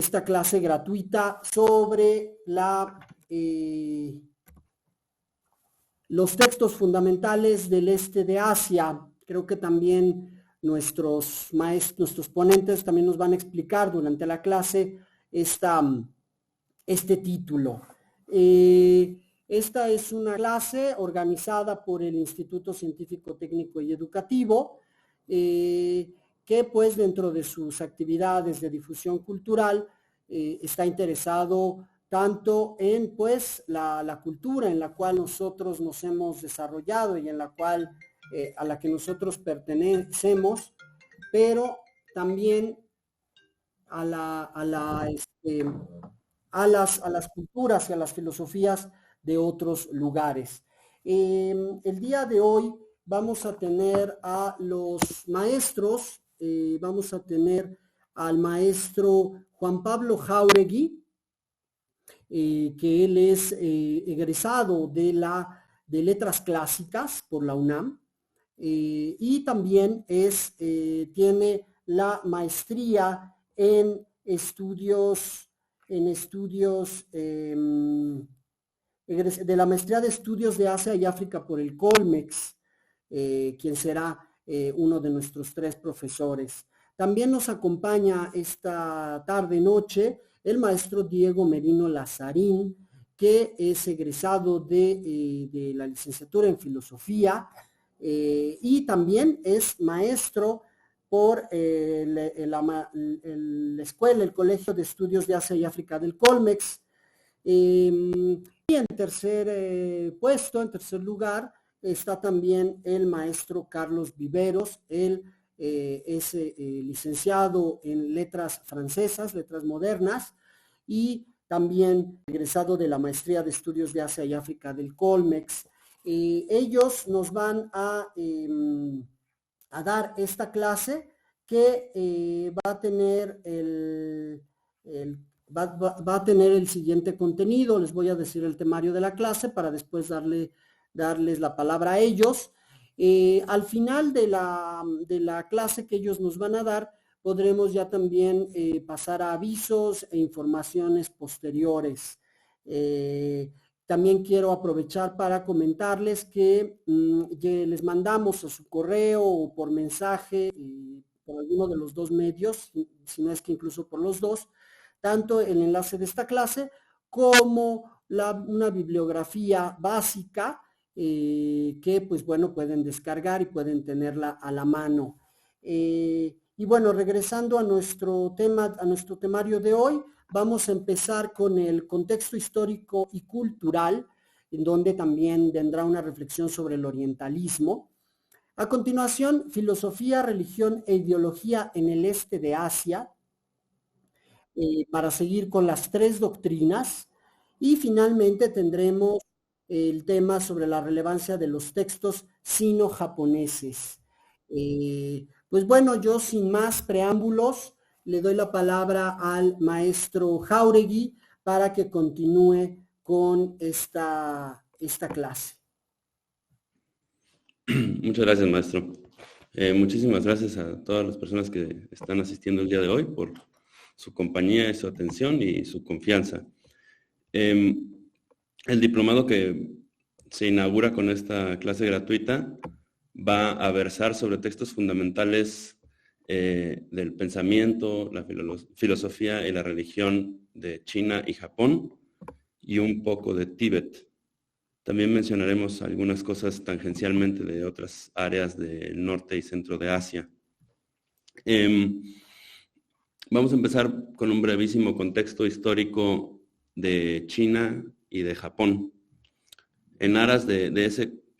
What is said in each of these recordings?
esta clase gratuita sobre los textos fundamentales del este de Asia. Creo que también nuestros ponentes también nos van a explicar durante la clase este título. Esta es una clase organizada por el Instituto Científico Técnico y Educativo, que pues dentro de sus actividades de difusión cultural está interesado tanto en pues la cultura en la cual nosotros nos hemos desarrollado y en la cual a la que nosotros pertenecemos, pero también a las culturas y a las filosofías de otros lugares. El día de hoy vamos a tener a los maestros, vamos a tener al maestro Juan Pablo Jáuregui, que él es egresado de Letras Clásicas por la UNAM, y también tiene la maestría en estudios de la maestría de estudios de Asia y África por el Colmex, quien será uno de nuestros 3 profesores. También nos acompaña esta tarde-noche el maestro Diego Merino Lazarín, que es egresado de la licenciatura en Filosofía y también es maestro por la escuela, el Colegio de Estudios de Asia y África del Colmex. Y en tercer puesto, en tercer lugar, está también el maestro Carlos Viveros. Él es licenciado en letras francesas, letras modernas, y también egresado de la maestría de estudios de Asia y África del Colmex. Ellos nos van a dar esta clase que va a tener va a tener el siguiente contenido. Les voy a decir el temario de la clase para después darles la palabra a ellos. Al final de la clase que ellos nos van a dar, podremos ya también pasar a avisos e informaciones posteriores. También quiero aprovechar para comentarles que les mandamos a su correo o por mensaje, por alguno de los 2 medios, si no es que incluso por los 2, tanto el enlace de esta clase como una bibliografía básica que pues bueno pueden descargar y pueden tenerla a la mano. Y bueno, regresando a nuestro temario de hoy, vamos a empezar con el contexto histórico y cultural, en donde también vendrá una reflexión sobre el orientalismo. A continuación, filosofía, religión e ideología en el este de Asia, para seguir con las 3 doctrinas, y finalmente tendremos el tema sobre la relevancia de los textos sino-japoneses. Pues bueno, yo sin más preámbulos le doy la palabra al maestro Jáuregui para que continúe con esta clase. Muchas gracias, maestro. Muchísimas gracias a todas las personas que están asistiendo el día de hoy por su compañía y su atención y su confianza. El diplomado que se inaugura con esta clase gratuita va a versar sobre textos fundamentales del pensamiento, la filosofía y la religión de China y Japón, y un poco de Tíbet. También mencionaremos algunas cosas tangencialmente de otras áreas del norte y centro de Asia. Vamos a empezar con un brevísimo contexto histórico de China y de Japón. En aras de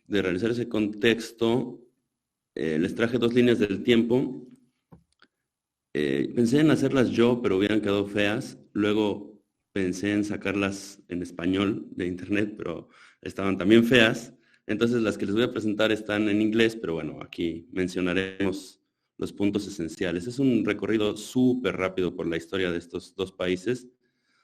realizar ese contexto, les traje 2 líneas del tiempo. Pensé en hacerlas yo, pero hubieran quedado feas. Luego pensé en sacarlas en español de internet, pero estaban también feas. Entonces las que les voy a presentar están en inglés, pero bueno, aquí mencionaremos los puntos esenciales. Es un recorrido súper rápido por la historia de estos 2 países,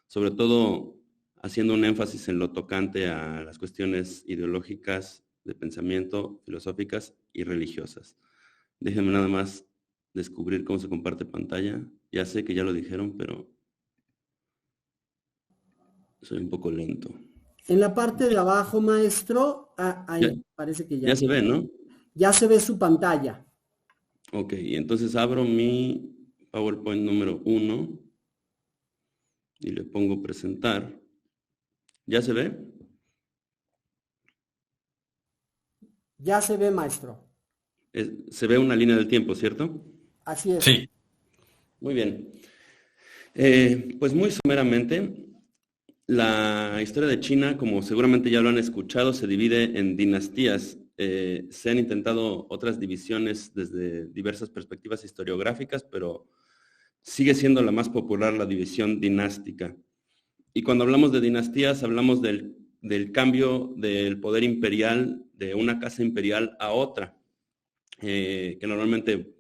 sobre todo haciendo un énfasis en lo tocante a las cuestiones ideológicas, de pensamiento, filosóficas y religiosas. Déjenme nada más descubrir cómo se comparte pantalla. Ya sé que ya lo dijeron, pero Soy un poco lento. En la parte de abajo, maestro, Ya, ahí parece que ya. ya se ve, ¿no? Ya se ve su pantalla. Ok, entonces abro mi PowerPoint número 1 y le pongo presentar. ¿Ya se ve? Ya se ve, maestro. Se ve una línea del tiempo, ¿cierto? Así es. Sí. Muy bien. Pues muy someramente, la historia de China, como seguramente ya lo han escuchado, se divide en dinastías. Se han intentado otras divisiones desde diversas perspectivas historiográficas, pero sigue siendo la más popular la división dinástica. Y cuando hablamos de dinastías, hablamos del cambio del poder imperial de una casa imperial a otra, que normalmente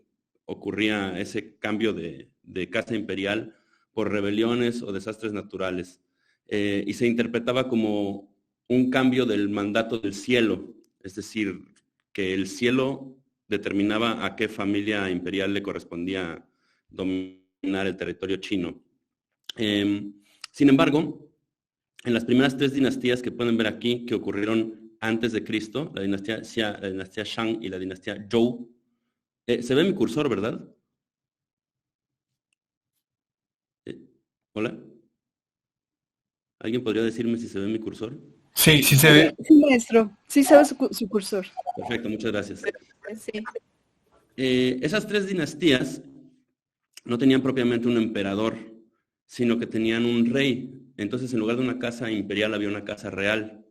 ocurría ese cambio de casa imperial por rebeliones o desastres naturales. Y se interpretaba como un cambio del mandato del cielo, es decir, que el cielo determinaba a qué familia imperial le correspondía dominar el territorio chino. Sin embargo, en las primeras 3 dinastías que pueden ver aquí, que ocurrieron antes de Cristo, la dinastía Xia, la dinastía Shang y la dinastía Zhou, se ve mi cursor, ¿verdad? ¿Hola? ¿Alguien podría decirme si se ve mi cursor? Sí, sí se ve. Sí, maestro. Sí se ve su cursor. Perfecto, muchas gracias. Sí. Esas 3 dinastías no tenían propiamente un emperador, sino que tenían un rey. Entonces, en lugar de una casa imperial, había una casa real.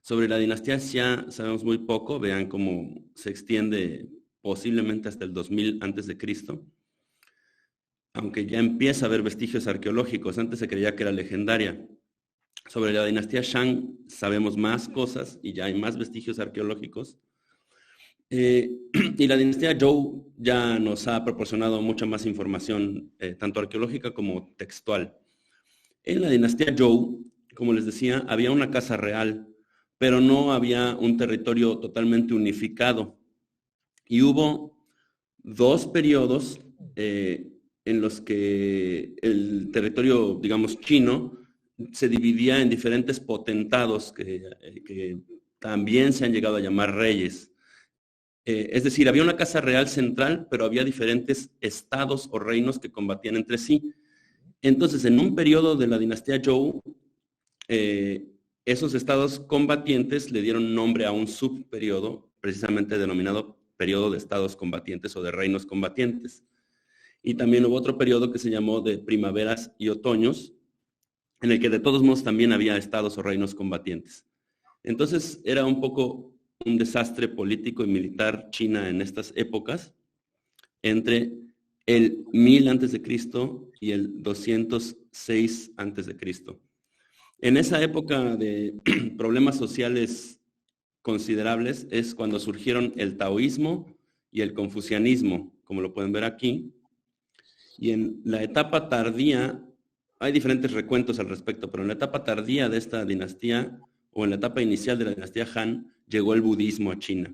Sobre la dinastía Xia sabemos muy poco, vean cómo se extiende posiblemente hasta el 2000 antes de Cristo, aunque ya empieza a haber vestigios arqueológicos. Antes se creía que era legendaria. Sobre la dinastía Shang sabemos más cosas y ya hay más vestigios arqueológicos. Y la dinastía Zhou ya nos ha proporcionado mucha más información, tanto arqueológica como textual. En la dinastía Zhou, como les decía, había una casa real, pero no había un territorio totalmente unificado. Y hubo 2 periodos en los que el territorio, digamos, chino, se dividía en diferentes potentados que también se han llegado a llamar reyes. Es decir, había una casa real central, pero había diferentes estados o reinos que combatían entre sí. Entonces, en un periodo de la dinastía Zhou, esos estados combatientes le dieron nombre a un subperiodo, precisamente denominado periodo de estados combatientes o de reinos combatientes. Y también hubo otro periodo que se llamó de primaveras y otoños, en el que de todos modos también había estados o reinos combatientes. Entonces era un poco un desastre político y militar China en estas épocas, entre el 1000 a.C. y el 206 a.C. En esa época de problemas sociales considerables es cuando surgieron el taoísmo y el confucianismo, como lo pueden ver aquí. Y en la etapa tardía, hay diferentes recuentos al respecto, pero en la etapa tardía de esta dinastía, o en la etapa inicial de la dinastía Han, llegó el budismo a China.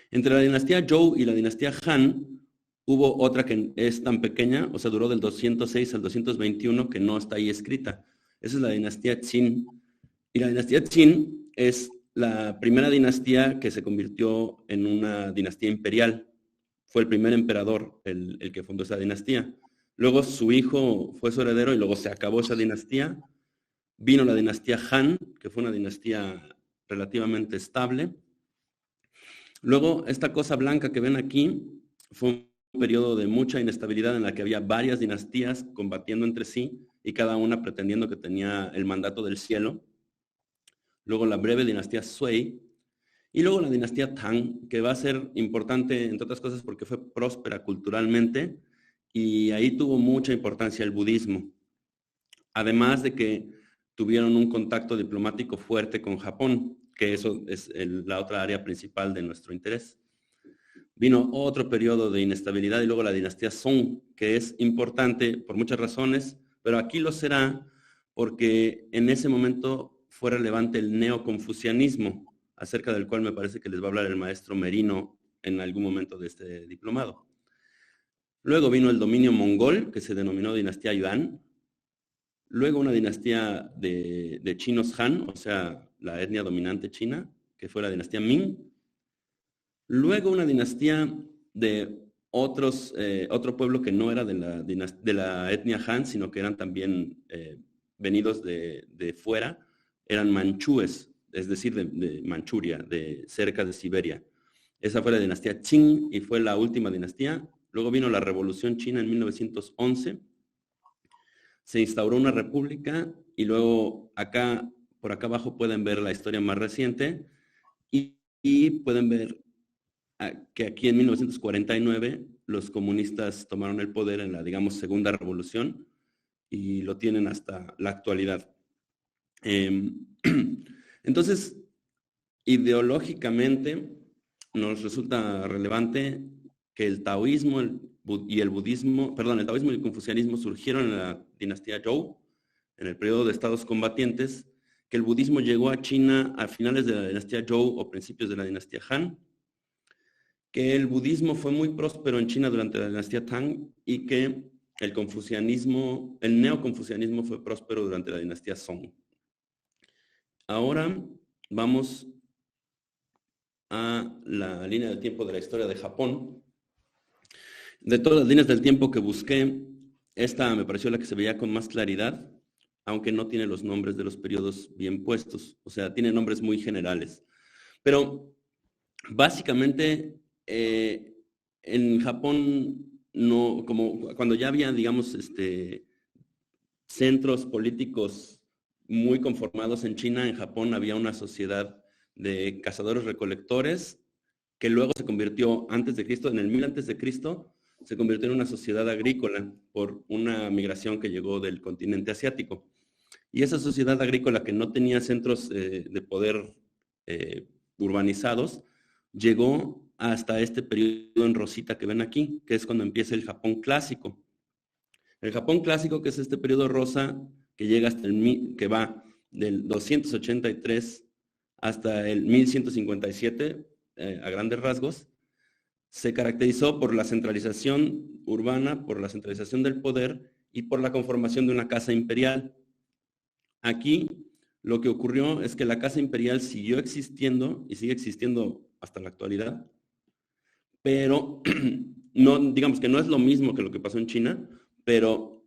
Entre la dinastía Zhou y la dinastía Han, hubo otra que es tan pequeña, o sea, duró del 206 al 221, que no está ahí escrita. Esa es la dinastía Qin. Y la dinastía Qin es la primera dinastía que se convirtió en una dinastía imperial. Fue el primer emperador el que fundó esa dinastía. Luego su hijo fue su heredero y luego se acabó esa dinastía. Vino la dinastía Han, que fue una dinastía relativamente estable. Luego, esta cosa blanca que ven aquí fue un periodo de mucha inestabilidad en la que había varias dinastías combatiendo entre sí y cada una pretendiendo que tenía el mandato del cielo. Luego la breve dinastía Sui y luego la dinastía Tang, que va a ser importante, entre otras cosas, porque fue próspera culturalmente y ahí tuvo mucha importancia el budismo. Además de que tuvieron un contacto diplomático fuerte con Japón, que eso es la otra área principal de nuestro interés. Vino otro periodo de inestabilidad y luego la dinastía Song, que es importante por muchas razones, pero aquí lo será porque en ese momento fue relevante el neoconfucianismo, acerca del cual me parece que les va a hablar el maestro Merino en algún momento de este diplomado. Luego vino el dominio mongol, que se denominó dinastía Yuan, luego una dinastía de chinos Han, o sea, la etnia dominante china, que fue la dinastía Ming, luego una dinastía de otro pueblo que no era de la etnia Han, sino que eran también venidos de fuera, eran manchúes, es decir, de Manchuria, de cerca de Siberia. Esa fue la dinastía Qing y fue la última dinastía. Luego vino la Revolución China en 1911. Se instauró una república y luego por acá abajo pueden ver la historia más reciente y pueden ver que aquí en 1949 los comunistas tomaron el poder en la, digamos, segunda revolución y lo tienen hasta la actualidad. Entonces, ideológicamente nos resulta relevante que el taoísmo y el budismo, perdón, el taoísmo y el confucianismo surgieron en la dinastía Zhou, en el periodo de estados combatientes, que el budismo llegó a China a finales de la dinastía Zhou o principios de la dinastía Han, que el budismo fue muy próspero en China durante la dinastía Tang y que el neoconfucianismo fue próspero durante la dinastía Song. Ahora vamos a la línea del tiempo de la historia de Japón. De todas las líneas del tiempo que busqué, esta me pareció la que se veía con más claridad, aunque no tiene los nombres de los periodos bien puestos, o sea, tiene nombres muy generales. Pero básicamente en Japón, no, como cuando ya había, digamos, centros políticos muy conformados en China, en Japón había una sociedad de cazadores-recolectores que luego se convirtió antes de Cristo, en el 1000 antes de Cristo, se convirtió en una sociedad agrícola por una migración que llegó del continente asiático. Y esa sociedad agrícola que no tenía centros de poder urbanizados, llegó hasta este periodo en rosita que ven aquí, que es cuando empieza el Japón clásico. El Japón clásico, que es este periodo rosa, que llega hasta que va del 283 hasta el 1157, a grandes rasgos, se caracterizó por la centralización urbana, por la centralización del poder y por la conformación de una casa imperial. Aquí lo que ocurrió es que la casa imperial siguió existiendo y sigue existiendo hasta la actualidad, pero no, digamos que no es lo mismo que lo que pasó en China, pero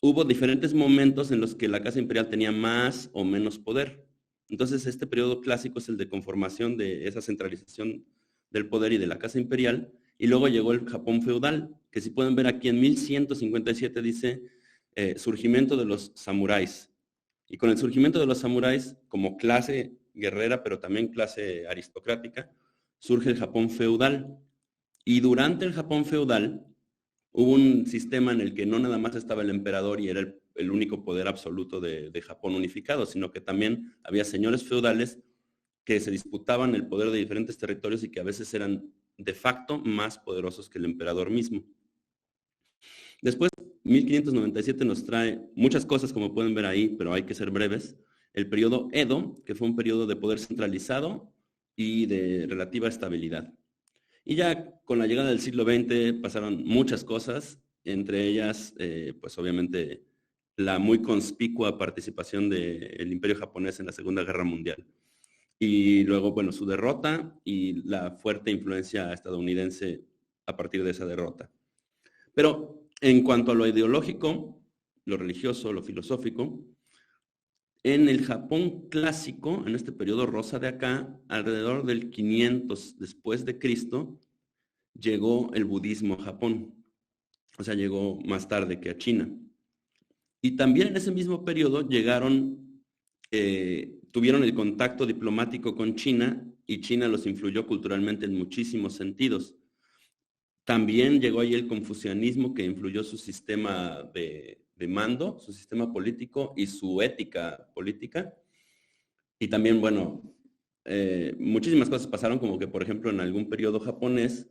hubo diferentes momentos en los que la casa imperial tenía más o menos poder. Entonces, este periodo clásico es el de conformación de esa centralización del poder y de la casa imperial, y luego llegó el Japón feudal, que si pueden ver aquí en 1157 dice surgimiento de los samuráis. Y con el surgimiento de los samuráis, como clase guerrera, pero también clase aristocrática, surge el Japón feudal. Y durante el Japón feudal hubo un sistema en el que no nada más estaba el emperador y era el único poder absoluto de Japón unificado, sino que también había señores feudales que se disputaban el poder de diferentes territorios y que a veces eran de facto más poderosos que el emperador mismo. Después, 1597 nos trae muchas cosas, como pueden ver ahí, pero hay que ser breves. El periodo Edo, que fue un periodo de poder centralizado y de relativa estabilidad. Y ya con la llegada del siglo XX pasaron muchas cosas, entre ellas, pues obviamente, la muy conspicua participación del Imperio japonés en la Segunda Guerra Mundial. Y luego, bueno, su derrota y la fuerte influencia estadounidense a partir de esa derrota. Pero en cuanto a lo ideológico, lo religioso, lo filosófico, en el Japón clásico, en este periodo rosa de acá, alrededor del 500 después de Cristo, llegó el budismo a Japón. O sea, llegó más tarde que a China. Y también en ese mismo periodo tuvieron el contacto diplomático con China y China los influyó culturalmente en muchísimos sentidos. También llegó ahí el confucianismo que influyó su sistema de mando, su sistema político y su ética política. Y también, bueno, muchísimas cosas pasaron, como que, por ejemplo, en algún periodo japonés,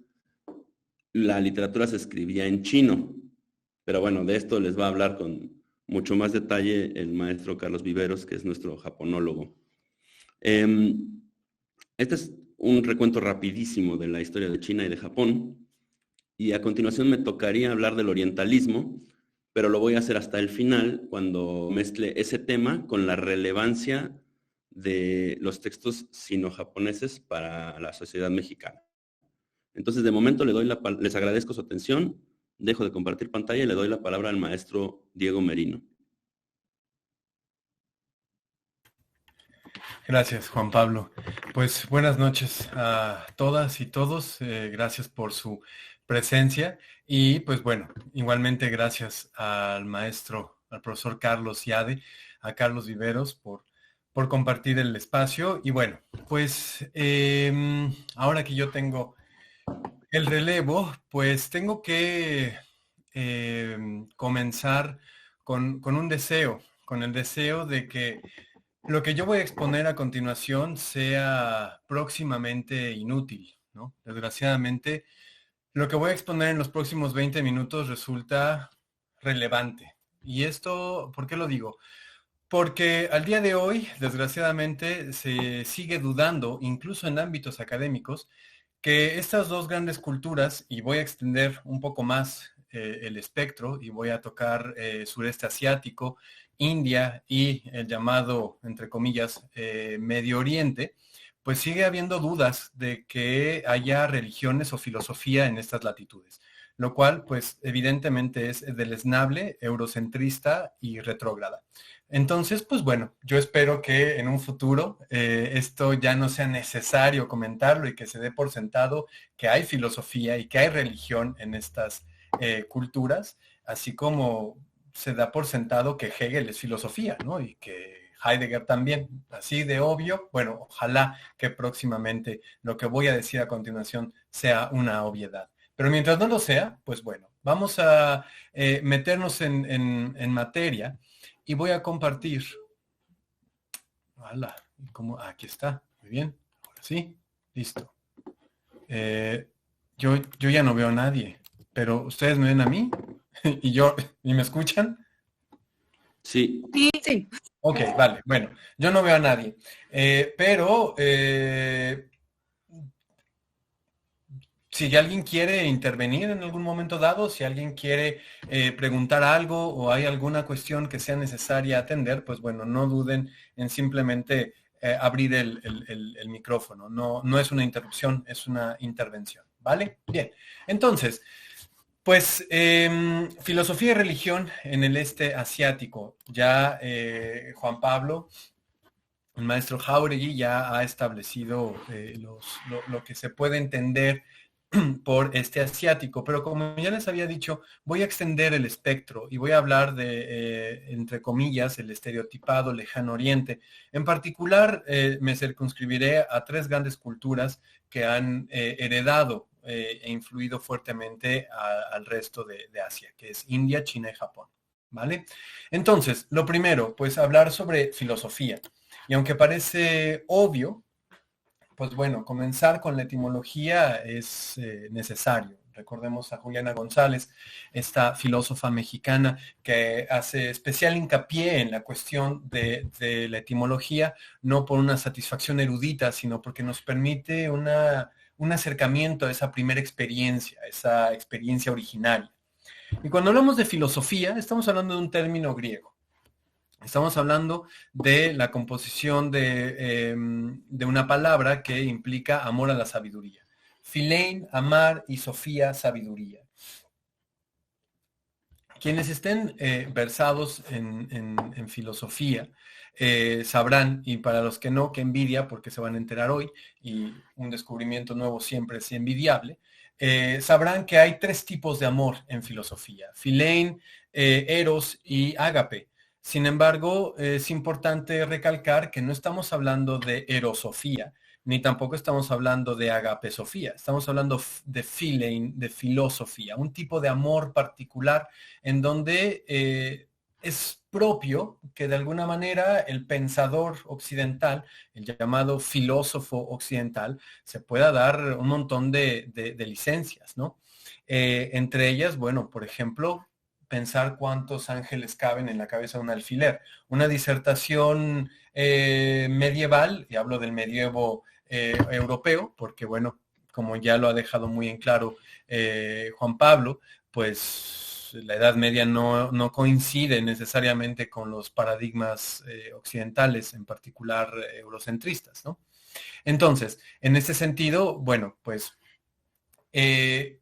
la literatura se escribía en chino. Pero bueno, de esto les va a hablar con mucho más detalle el maestro Carlos Viveros, que es nuestro japonólogo. Este es un recuento rapidísimo de la historia de China y de Japón. Y a continuación me tocaría hablar del orientalismo, pero lo voy a hacer hasta el final cuando mezcle ese tema con la relevancia de los textos sino-japoneses para la sociedad mexicana. Entonces, de momento les agradezco su atención, dejo de compartir pantalla y le doy la palabra al maestro Diego Merino. Gracias, Juan Pablo. Pues buenas noches a todas y todos. Gracias por su presencia. Y pues bueno, igualmente gracias al maestro, al profesor Carlos Yade, a Carlos Viveros por compartir el espacio. Y bueno, pues ahora que yo tengo el relevo, pues tengo que comenzar con un deseo, con el deseo de que lo que yo voy a exponer a continuación sea próximamente inútil, ¿no? Desgraciadamente, lo que voy a exponer en los próximos 20 minutos resulta relevante. Y esto, ¿por qué lo digo? Porque al día de hoy, desgraciadamente, se sigue dudando, incluso en ámbitos académicos, que estas dos grandes culturas, y voy a extender un poco más el espectro, y voy a tocar sureste asiático, India y el llamado, entre comillas, Medio Oriente, pues sigue habiendo dudas de que haya religiones o filosofía en estas latitudes, lo cual pues evidentemente es deleznable, eurocentrista y retrógrada. Entonces, pues bueno, yo espero que en un futuro esto ya no sea necesario comentarlo y que se dé por sentado que hay filosofía y que hay religión en estas culturas, así como se da por sentado que Hegel es filosofía, ¿no? Y que Heidegger también, así de obvio. Bueno, ojalá que próximamente lo que voy a decir a continuación sea una obviedad. Pero mientras no lo sea, pues bueno, vamos a meternos en materia y voy a compartir. ¡Hala! ¿Cómo? Aquí está. Muy bien. Ahora sí. Listo. Yo ya no veo a nadie, pero ¿ustedes me ven a mí? ¿Y me escuchan? Sí. Sí. Ok, vale, bueno, yo no veo a nadie, pero si alguien quiere intervenir en algún momento dado, si alguien quiere preguntar algo o hay alguna cuestión que sea necesaria atender, pues bueno, no duden en simplemente abrir el micrófono. No es una interrupción, es una intervención, ¿vale? Bien, entonces, pues filosofía y religión en el este asiático. Ya Juan Pablo, el maestro Jáuregui, ya ha establecido lo que se puede entender por este asiático, pero como ya les había dicho, voy a extender el espectro y voy a hablar de, entre comillas, el estereotipado lejano oriente. En particular, me circunscribiré a tres grandes culturas que han heredado e influido fuertemente al resto de Asia, que es India, China y Japón, ¿vale? Entonces, lo primero, pues hablar sobre filosofía. Y aunque parece obvio, pues bueno, comenzar con la etimología es necesario. Recordemos a Juliana González, esta filósofa mexicana que hace especial hincapié en la cuestión de la etimología, no por una satisfacción erudita, sino porque nos permite un acercamiento a esa primera experiencia, esa experiencia originaria. Y cuando hablamos de filosofía, estamos hablando de un término griego. Estamos hablando de la composición de una palabra que implica amor a la sabiduría. Philein, amar, y sofía, sabiduría. Quienes estén versados en filosofía sabrán, y para los que no, que envidia, porque se van a enterar hoy, y un descubrimiento nuevo siempre es envidiable, sabrán que hay tres tipos de amor en filosofía: Philein, eros y ágape. Sin embargo, es importante recalcar que no estamos hablando de erosofía, ni tampoco estamos hablando de agapesofía. Estamos hablando de philein, de filosofía, un tipo de amor particular en donde es propio que de alguna manera el pensador occidental, el llamado filósofo occidental, se pueda dar un montón de licencias, ¿no? Entre ellas, bueno, por ejemplo, pensar cuántos ángeles caben en la cabeza de un alfiler. Una disertación medieval, y hablo del medievo europeo, porque bueno, como ya lo ha dejado muy en claro Juan Pablo, pues pues la Edad Media no coincide necesariamente con los paradigmas occidentales, en particular eurocentristas, ¿no? Entonces, en ese sentido, bueno, pues el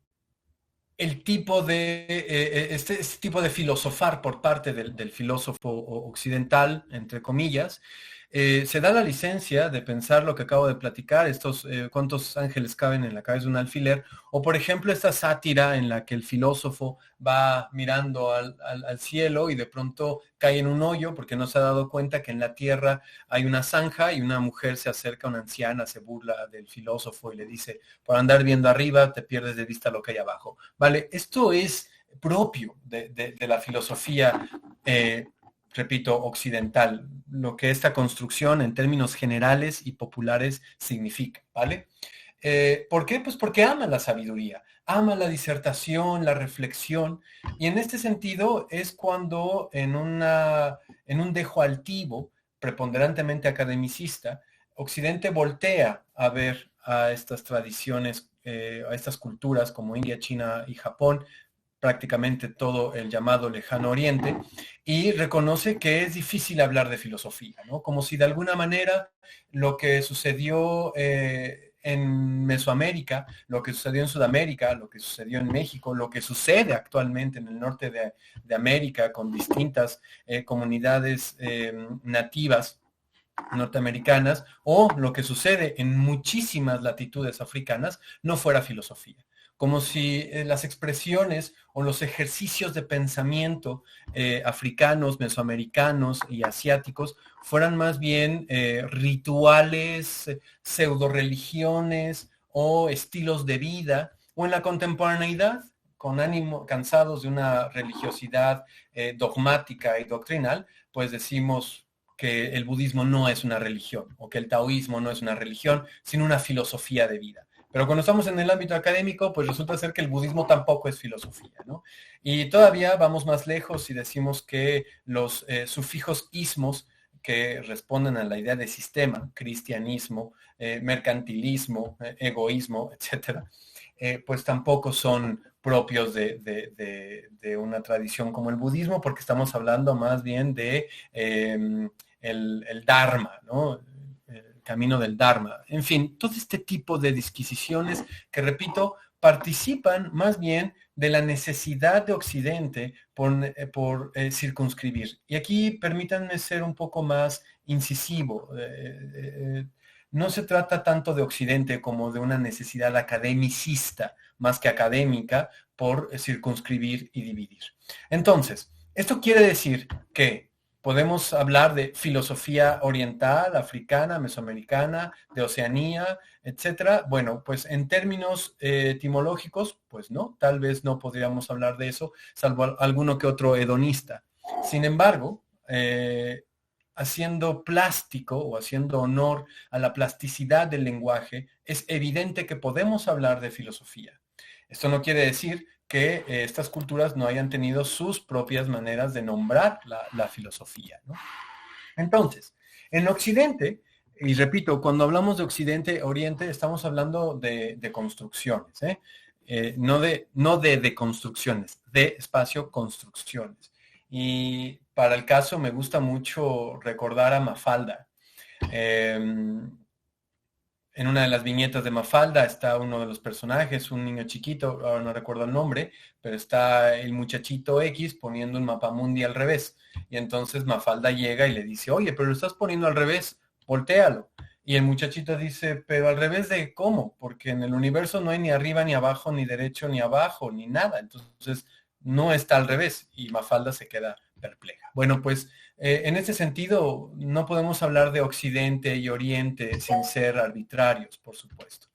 tipo de, este tipo de filosofar por parte del filósofo occidental, entre comillas, se da la licencia de pensar lo que acabo de platicar, estos cuántos ángeles caben en la cabeza de un alfiler, o por ejemplo esta sátira en la que el filósofo va mirando al cielo y de pronto cae en un hoyo porque no se ha dado cuenta que en la tierra hay una zanja y una mujer se acerca, una anciana, se burla del filósofo y le dice, por andar viendo arriba te pierdes de vista lo que hay abajo. Vale, esto es propio de la filosofía repito, occidental, lo que esta construcción en términos generales y populares significa, ¿vale? ¿Por qué? Pues porque ama la sabiduría, ama la disertación, la reflexión, y en este sentido es cuando en un dejo altivo, preponderantemente academicista, Occidente voltea a ver a estas tradiciones, a estas culturas como India, China y Japón, prácticamente todo el llamado Lejano Oriente, y reconoce que es difícil hablar de filosofía, ¿no? Como si de alguna manera lo que sucedió en Mesoamérica, lo que sucedió en Sudamérica, lo que sucedió en México, lo que sucede actualmente en el norte de América con distintas comunidades nativas norteamericanas, o lo que sucede en muchísimas latitudes africanas, no fuera filosofía. Como si las expresiones o los ejercicios de pensamiento africanos, mesoamericanos y asiáticos fueran más bien rituales, pseudo-religiones o estilos de vida, o en la contemporaneidad, con ánimo, cansados de una religiosidad dogmática y doctrinal, pues decimos que el budismo no es una religión, o que el taoísmo no es una religión, sino una filosofía de vida. Pero cuando estamos en el ámbito académico, pues resulta ser que el budismo tampoco es filosofía, ¿no? Y todavía vamos más lejos y decimos que los sufijos ismos que responden a la idea de sistema, cristianismo, mercantilismo, egoísmo, etcétera, pues tampoco son propios de una tradición como el budismo, porque estamos hablando más bien de el Dharma, ¿no? Camino del Dharma. En fin, todo este tipo de disquisiciones que, repito, participan más bien de la necesidad de Occidente por circunscribir. Y aquí permítanme ser un poco más incisivo. No se trata tanto de Occidente como de una necesidad academicista, más que académica, por circunscribir y dividir. Entonces, esto quiere decir que podemos hablar de filosofía oriental, africana, mesoamericana, de Oceanía, etcétera. Bueno, pues en términos etimológicos, pues no, tal vez no podríamos hablar de eso, salvo alguno que otro hedonista. Sin embargo, haciendo plástico o haciendo honor a la plasticidad del lenguaje, es evidente que podemos hablar de filosofía. Esto no quiere decir que estas culturas no hayan tenido sus propias maneras de nombrar la filosofía, ¿no? Entonces, en Occidente, y repito, cuando hablamos de Occidente, Oriente, estamos hablando de construcciones, no de deconstrucciones, de espacio construcciones. Y para el caso me gusta mucho recordar a Mafalda. En una de las viñetas de Mafalda está uno de los personajes, un niño chiquito, ahora no recuerdo el nombre, pero está el muchachito X poniendo un mapamundi al revés. Y entonces Mafalda llega y le dice, oye, pero lo estás poniendo al revés, voltéalo. Y el muchachito dice, pero al revés de cómo, porque en el universo no hay ni arriba ni abajo, ni derecho ni abajo, ni nada. Entonces no está al revés. Y Mafalda se queda perpleja. Bueno, pues en este sentido no podemos hablar de Occidente y Oriente sin ser arbitrarios, por supuesto.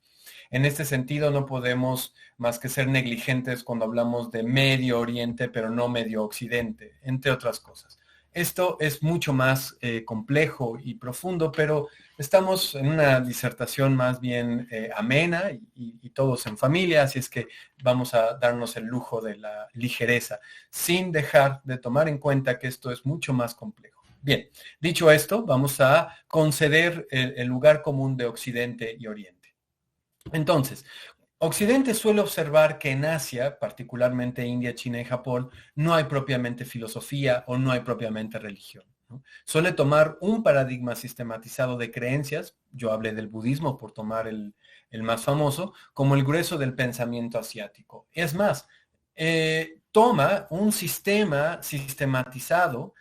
En este sentido no podemos más que ser negligentes cuando hablamos de Medio Oriente, pero no Medio Occidente, entre otras cosas. Esto es mucho más complejo y profundo, pero estamos en una disertación más bien amena y todos en familia, así es que vamos a darnos el lujo de la ligereza, sin dejar de tomar en cuenta que esto es mucho más complejo. Bien, dicho esto, vamos a conceder el lugar común de Occidente y Oriente. Entonces, Occidente suele observar que en Asia, particularmente India, China y Japón, no hay propiamente filosofía o no hay propiamente religión, ¿no? Suele tomar un paradigma sistematizado de creencias, yo hablé del budismo por tomar el más famoso, como el grueso del pensamiento asiático. Es más, toma un sistema sistematizado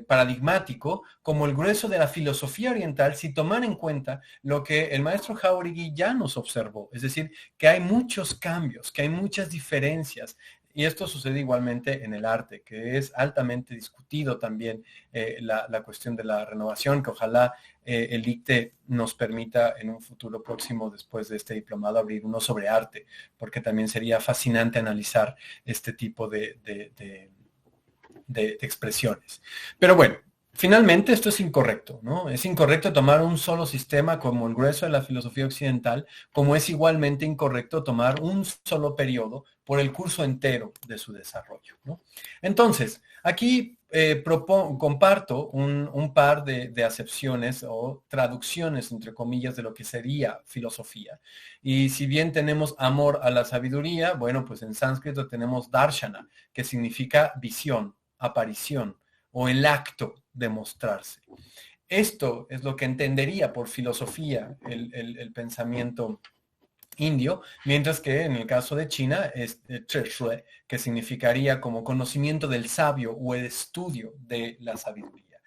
paradigmático como el grueso de la filosofía oriental si tomar en cuenta lo que el maestro Jáuregui ya nos observó, es decir, que hay muchos cambios, que hay muchas diferencias. Y esto sucede igualmente en el arte, que es altamente discutido también la cuestión de la renovación, que ojalá el ICTE nos permita en un futuro próximo, después de este diplomado, abrir uno sobre arte, porque también sería fascinante analizar este tipo de expresiones. Pero bueno, finalmente esto es incorrecto, ¿no? Es incorrecto tomar un solo sistema como el grueso de la filosofía occidental, como es igualmente incorrecto tomar un solo periodo por el curso entero de su desarrollo, ¿no? Entonces, aquí comparto un par de acepciones o traducciones, entre comillas, de lo que sería filosofía. Y si bien tenemos amor a la sabiduría, bueno, pues en sánscrito tenemos darshana, que significa visión, aparición o el acto de mostrarse. Esto es lo que entendería por filosofía el pensamiento indio, mientras que en el caso de China es Zhe, que significaría como conocimiento del sabio o el estudio de la sabiduría.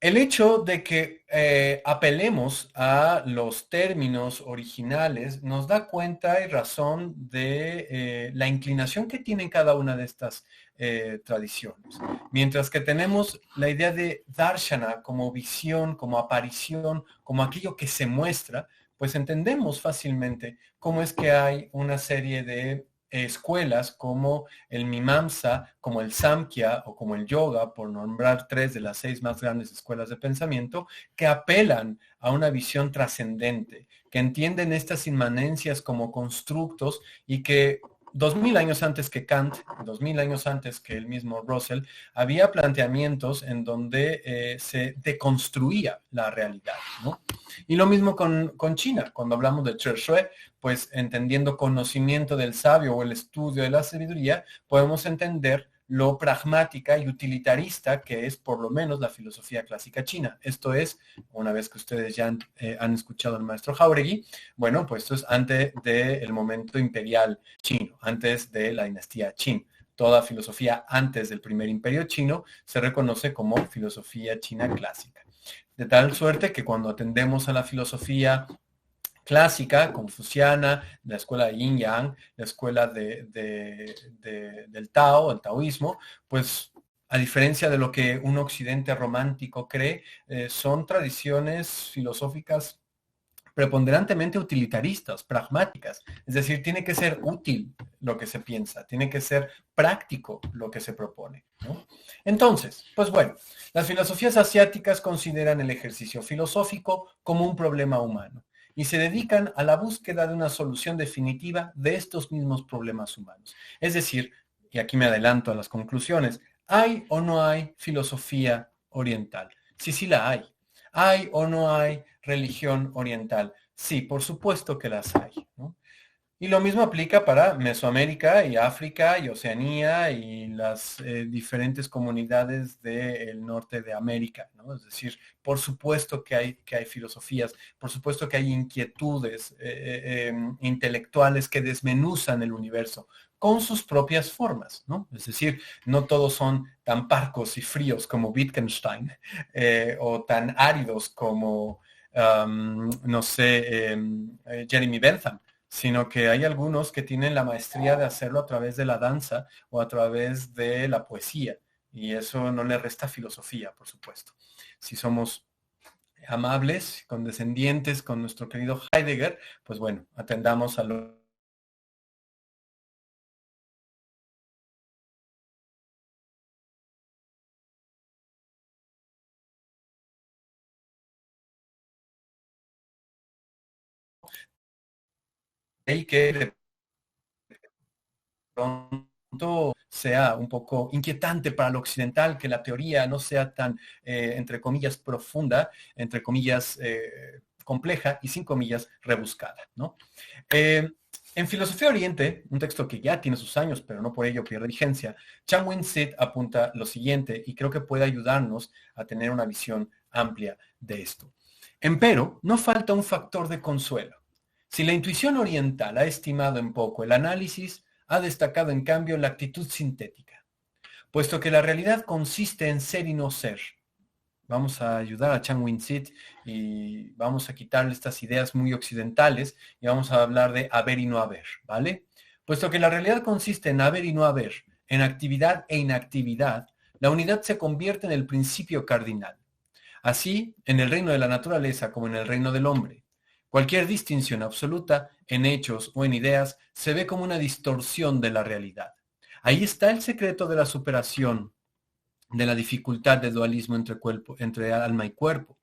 El hecho de que apelemos a los términos originales nos da cuenta y razón de la inclinación que tienen cada una de estas tradiciones. Mientras que tenemos la idea de darshana como visión, como aparición, como aquello que se muestra, pues entendemos fácilmente cómo es que hay una serie de escuelas como el Mimamsa, como el Samkhya o como el Yoga, por nombrar 3 de las 6 más grandes escuelas de pensamiento, que apelan a una visión trascendente, que entienden estas inmanencias como constructos y que 2000 años antes que Kant, 2000 años antes que el mismo Russell, había planteamientos en donde se deconstruía la realidad, ¿no? Y lo mismo con China, cuando hablamos de Zhe, pues entendiendo conocimiento del sabio o el estudio de la sabiduría, podemos entender lo pragmática y utilitarista que es por lo menos la filosofía clásica china. Esto es, una vez que ustedes ya han escuchado al maestro Jáuregui, bueno, pues esto es antes del momento imperial chino, antes de la dinastía Qin. Toda filosofía antes del primer imperio chino se reconoce como filosofía china clásica. De tal suerte que cuando atendemos a la filosofía clásica, confuciana, la escuela de Yin Yang, la escuela del Tao, el taoísmo, pues a diferencia de lo que un occidente romántico cree, son tradiciones filosóficas preponderantemente utilitaristas, pragmáticas. Es decir, tiene que ser útil lo que se piensa, tiene que ser práctico lo que se propone, ¿no? Entonces, pues bueno, las filosofías asiáticas consideran el ejercicio filosófico como un problema humano y se dedican a la búsqueda de una solución definitiva de estos mismos problemas humanos. Es decir, y aquí me adelanto a las conclusiones, ¿hay o no hay filosofía oriental? Sí, sí la hay. ¿Hay o no hay religión oriental? Sí, por supuesto que las hay, ¿no? Y lo mismo aplica para Mesoamérica y África y Oceanía y las diferentes comunidades del norte de América, ¿no? Es decir, por supuesto que hay filosofías, por supuesto que hay inquietudes intelectuales que desmenuzan el universo con sus propias formas, ¿no? Es decir, no todos son tan parcos y fríos como Wittgenstein o tan áridos como, no sé, Jeremy Bentham, sino que hay algunos que tienen la maestría de hacerlo a través de la danza o a través de la poesía. Y eso no le resta filosofía, por supuesto. Si somos amables, condescendientes con nuestro querido Heidegger, pues bueno, atendamos a lo que de pronto sea un poco inquietante para lo occidental, que la teoría no sea tan, entre comillas, profunda, entre comillas, compleja y, sin comillas, rebuscada, ¿no? En Filosofía Oriente, un texto que ya tiene sus años, pero no por ello pierde vigencia, Chan Win-sit apunta lo siguiente, y creo que puede ayudarnos a tener una visión amplia de esto. Empero, no falta un factor de consuelo. Si la intuición oriental ha estimado en poco el análisis, ha destacado en cambio la actitud sintética, puesto que la realidad consiste en ser y no ser. Vamos a ayudar a Chan Win-sit y vamos a quitarle estas ideas muy occidentales y vamos a hablar de haber y no haber, ¿vale? Puesto que la realidad consiste en haber y no haber, en actividad e inactividad, la unidad se convierte en el principio cardinal. Así, en el reino de la naturaleza como en el reino del hombre, cualquier distinción absoluta en hechos o en ideas se ve como una distorsión de la realidad. Ahí está el secreto de la superación de la dificultad de dualismo entre alma y cuerpo.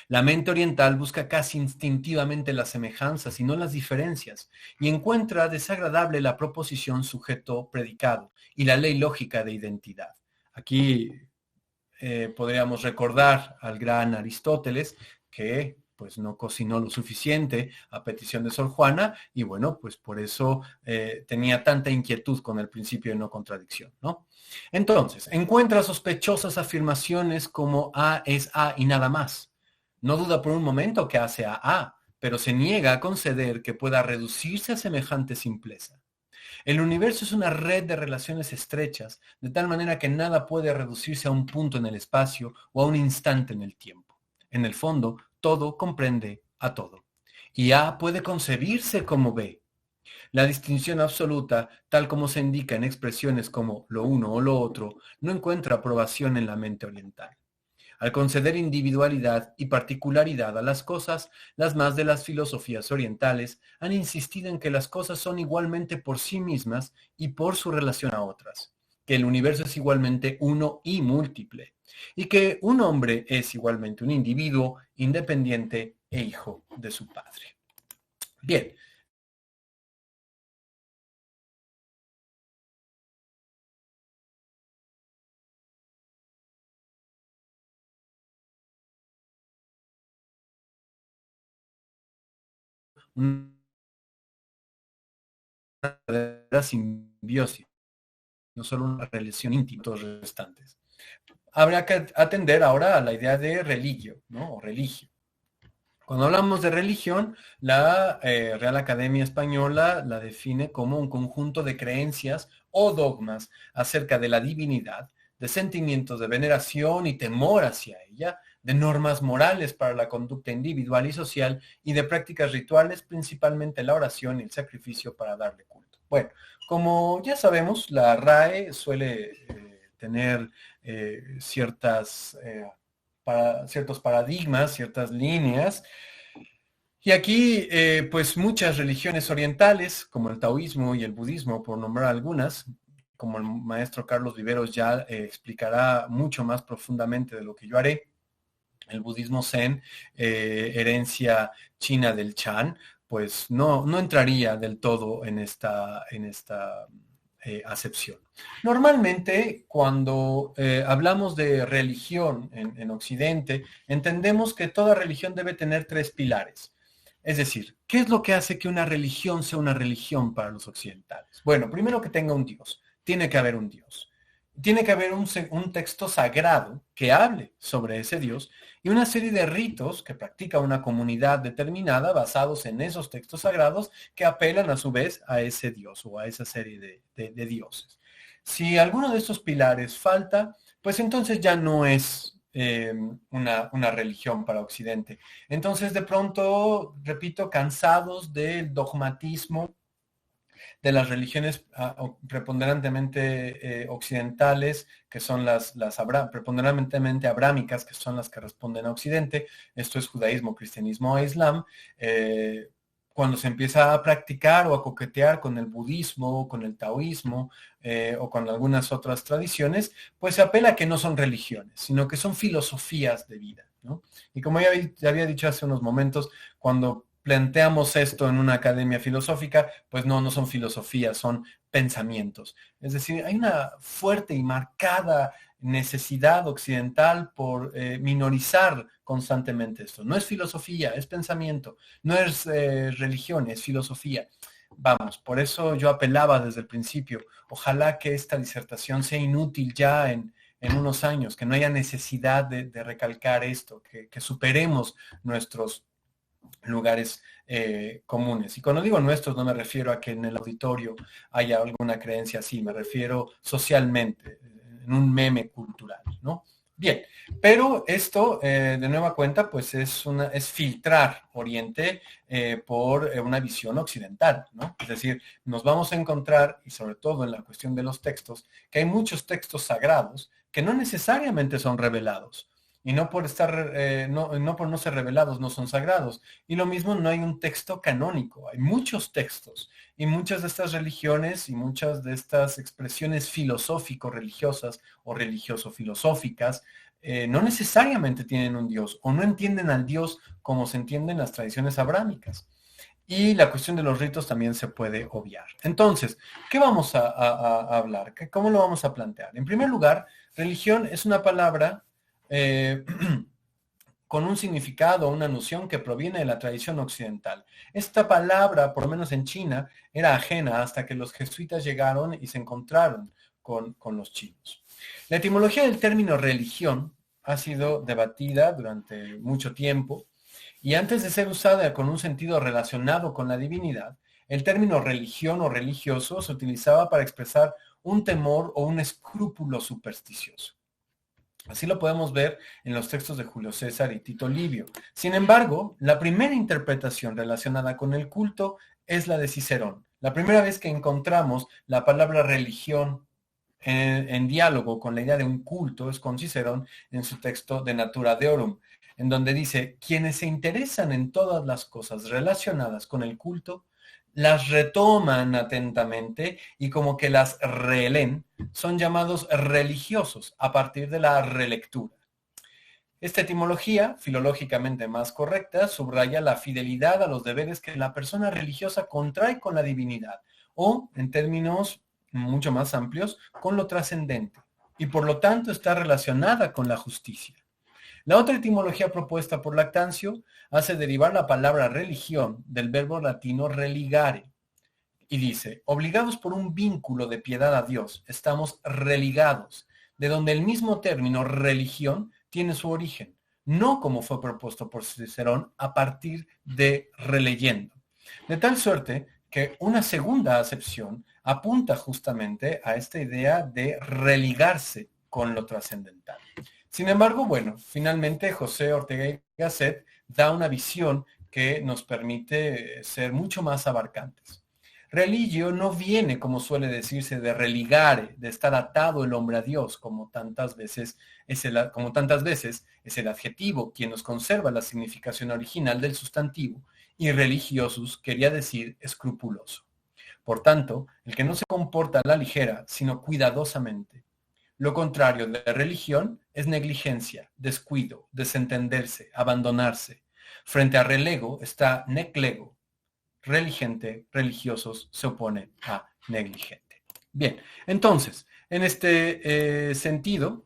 La mente oriental busca casi instintivamente las semejanzas y no las diferencias, y encuentra desagradable la proposición sujeto-predicado y la ley lógica de identidad. Aquí podríamos recordar al gran Aristóteles, que pues no cocinó lo suficiente a petición de Sor Juana, y bueno, pues por eso tenía tanta inquietud con el principio de no contradicción, ¿no? Entonces, encuentra sospechosas afirmaciones como A es A y nada más. No duda por un momento que A sea A, pero se niega a conceder que pueda reducirse a semejante simpleza. El universo es una red de relaciones estrechas, de tal manera que nada puede reducirse a un punto en el espacio o a un instante en el tiempo. En el fondo, todo comprende a todo. Y A puede concebirse como B. La distinción absoluta, tal como se indica en expresiones como lo uno o lo otro, no encuentra aprobación en la mente oriental. Al conceder individualidad y particularidad a las cosas, las más de las filosofías orientales han insistido en que las cosas son igualmente por sí mismas y por su relación a otras, que el universo es igualmente uno y múltiple, y que un hombre es igualmente un individuo independiente e hijo de su padre. Bien. Una verdadera simbiosis, no solo una relación íntima, todos restantes. Habrá que atender ahora a la idea de religio, ¿no? O religio. Cuando hablamos de religión, la Real Academia Española la define como un conjunto de creencias o dogmas acerca de la divinidad, de sentimientos de veneración y temor hacia ella, de normas morales para la conducta individual y social y de prácticas rituales, principalmente la oración y el sacrificio para darle culto. Bueno, como ya sabemos, la RAE suele tener ciertos paradigmas, ciertas líneas. Y aquí, pues muchas religiones orientales, como el taoísmo y el budismo, por nombrar algunas, como el maestro Carlos Viveros ya explicará mucho más profundamente de lo que yo haré, el budismo zen, herencia china del Chan, pues no entraría del todo en esta acepción. Normalmente, cuando hablamos de religión en Occidente, entendemos que toda religión debe tener tres pilares. Es decir, ¿qué es lo que hace que una religión sea una religión para los occidentales? Bueno, primero que tenga un Dios. Tiene que haber un Dios. Tiene que haber un texto sagrado que hable sobre ese Dios y una serie de ritos que practica una comunidad determinada basados en esos textos sagrados que apelan a su vez a ese Dios o a esa serie de dioses. Si alguno de estos pilares falta, pues entonces ya no es una religión para Occidente. Entonces, de pronto, repito, cansados del dogmatismo de las religiones preponderantemente occidentales, que son preponderantemente abrámicas, que son las que responden a Occidente, esto es judaísmo, cristianismo o islam, cuando se empieza a practicar o a coquetear con el budismo, con el taoísmo o con algunas otras tradiciones, pues se apela a que no son religiones, sino que son filosofías de vida, ¿no? Y como ya había dicho hace unos momentos, cuando planteamos esto en una academia filosófica, pues no son filosofías, son pensamientos. Es decir, hay una fuerte y marcada necesidad occidental por minorizar constantemente esto. No es filosofía, es pensamiento, no es religión, es filosofía. Vamos, por eso yo apelaba desde el principio, ojalá que esta disertación sea inútil ya en unos años, que no haya necesidad de recalcar esto, que superemos nuestros lugares comunes. Y cuando digo nuestros, no me refiero a que en el auditorio haya alguna creencia así, me refiero socialmente, en un meme cultural, ¿no? Bien, pero esto, de nueva cuenta, pues es filtrar Oriente por una visión occidental, ¿no? Es decir, nos vamos a encontrar, y sobre todo en la cuestión de los textos, que hay muchos textos sagrados que no necesariamente son revelados. Y no por estar, no por no ser revelados, no son sagrados. Y lo mismo, no hay un texto canónico, hay muchos textos. Y muchas de estas religiones y muchas de estas expresiones filosófico-religiosas o religioso-filosóficas no necesariamente tienen un Dios o no entienden al Dios como se entienden las tradiciones abrámicas. Y la cuestión de los ritos también se puede obviar. Entonces, ¿qué vamos a hablar? ¿Cómo lo vamos a plantear? En primer lugar, religión es una palabra eh, con un significado, una noción que proviene de la tradición occidental. Esta palabra, por lo menos en China, era ajena hasta que los jesuitas llegaron y se encontraron con los chinos. La etimología del término religión ha sido debatida durante mucho tiempo y antes de ser usada con un sentido relacionado con la divinidad, el término religión o religioso se utilizaba para expresar un temor o un escrúpulo supersticioso. Así lo podemos ver en los textos de Julio César y Tito Livio. Sin embargo, la primera interpretación relacionada con el culto es la de Cicerón. La primera vez que encontramos la palabra religión en diálogo con la idea de un culto es con Cicerón en su texto De Natura Deorum, en donde dice, quienes se interesan en todas las cosas relacionadas con el culto, las retoman atentamente y como que las releen, son llamados religiosos a partir de la relectura. Esta etimología, filológicamente más correcta, subraya la fidelidad a los deberes que la persona religiosa contrae con la divinidad, o, en términos mucho más amplios, con lo trascendente, y por lo tanto está relacionada con la justicia. La otra etimología propuesta por Lactancio hace derivar la palabra religión del verbo latino religare, y dice, obligados por un vínculo de piedad a Dios, estamos religados, de donde el mismo término religión tiene su origen, no como fue propuesto por Cicerón a partir de releyendo. De tal suerte que una segunda acepción apunta justamente a esta idea de religarse con lo trascendental. Sin embargo, bueno, finalmente José Ortega y Gasset da una visión que nos permite ser mucho más abarcantes. Religio no viene, como suele decirse, de religare, de estar atado el hombre a Dios, como tantas veces es el adjetivo quien nos conserva la significación original del sustantivo, y religiosus quería decir escrupuloso. Por tanto, el que no se comporta a la ligera, sino cuidadosamente. Lo contrario de religión es negligencia, descuido, desentenderse, abandonarse. Frente a relego está neclego. Religente, religiosos, se opone a negligente. Bien, entonces, en este sentido,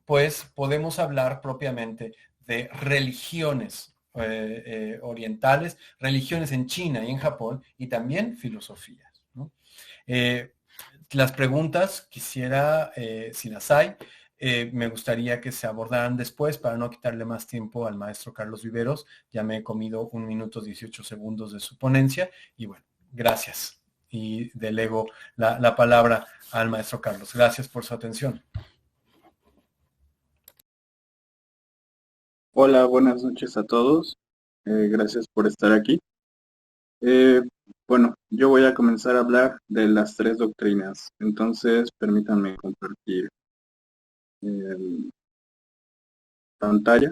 pues podemos hablar propiamente de religiones orientales, religiones en China y en Japón, y también filosofías, ¿no? Las preguntas, quisiera, si las hay, me gustaría que se abordaran después para no quitarle más tiempo al maestro Carlos Viveros. Ya me he comido 1 minuto 18 segundos de su ponencia y bueno, gracias. Y delego la palabra al maestro Carlos. Gracias por su atención. Hola, buenas noches a todos. Gracias por estar aquí. Eh, bueno, yo voy a comenzar a hablar de las 3 doctrinas. Entonces, permítanme compartir pantalla.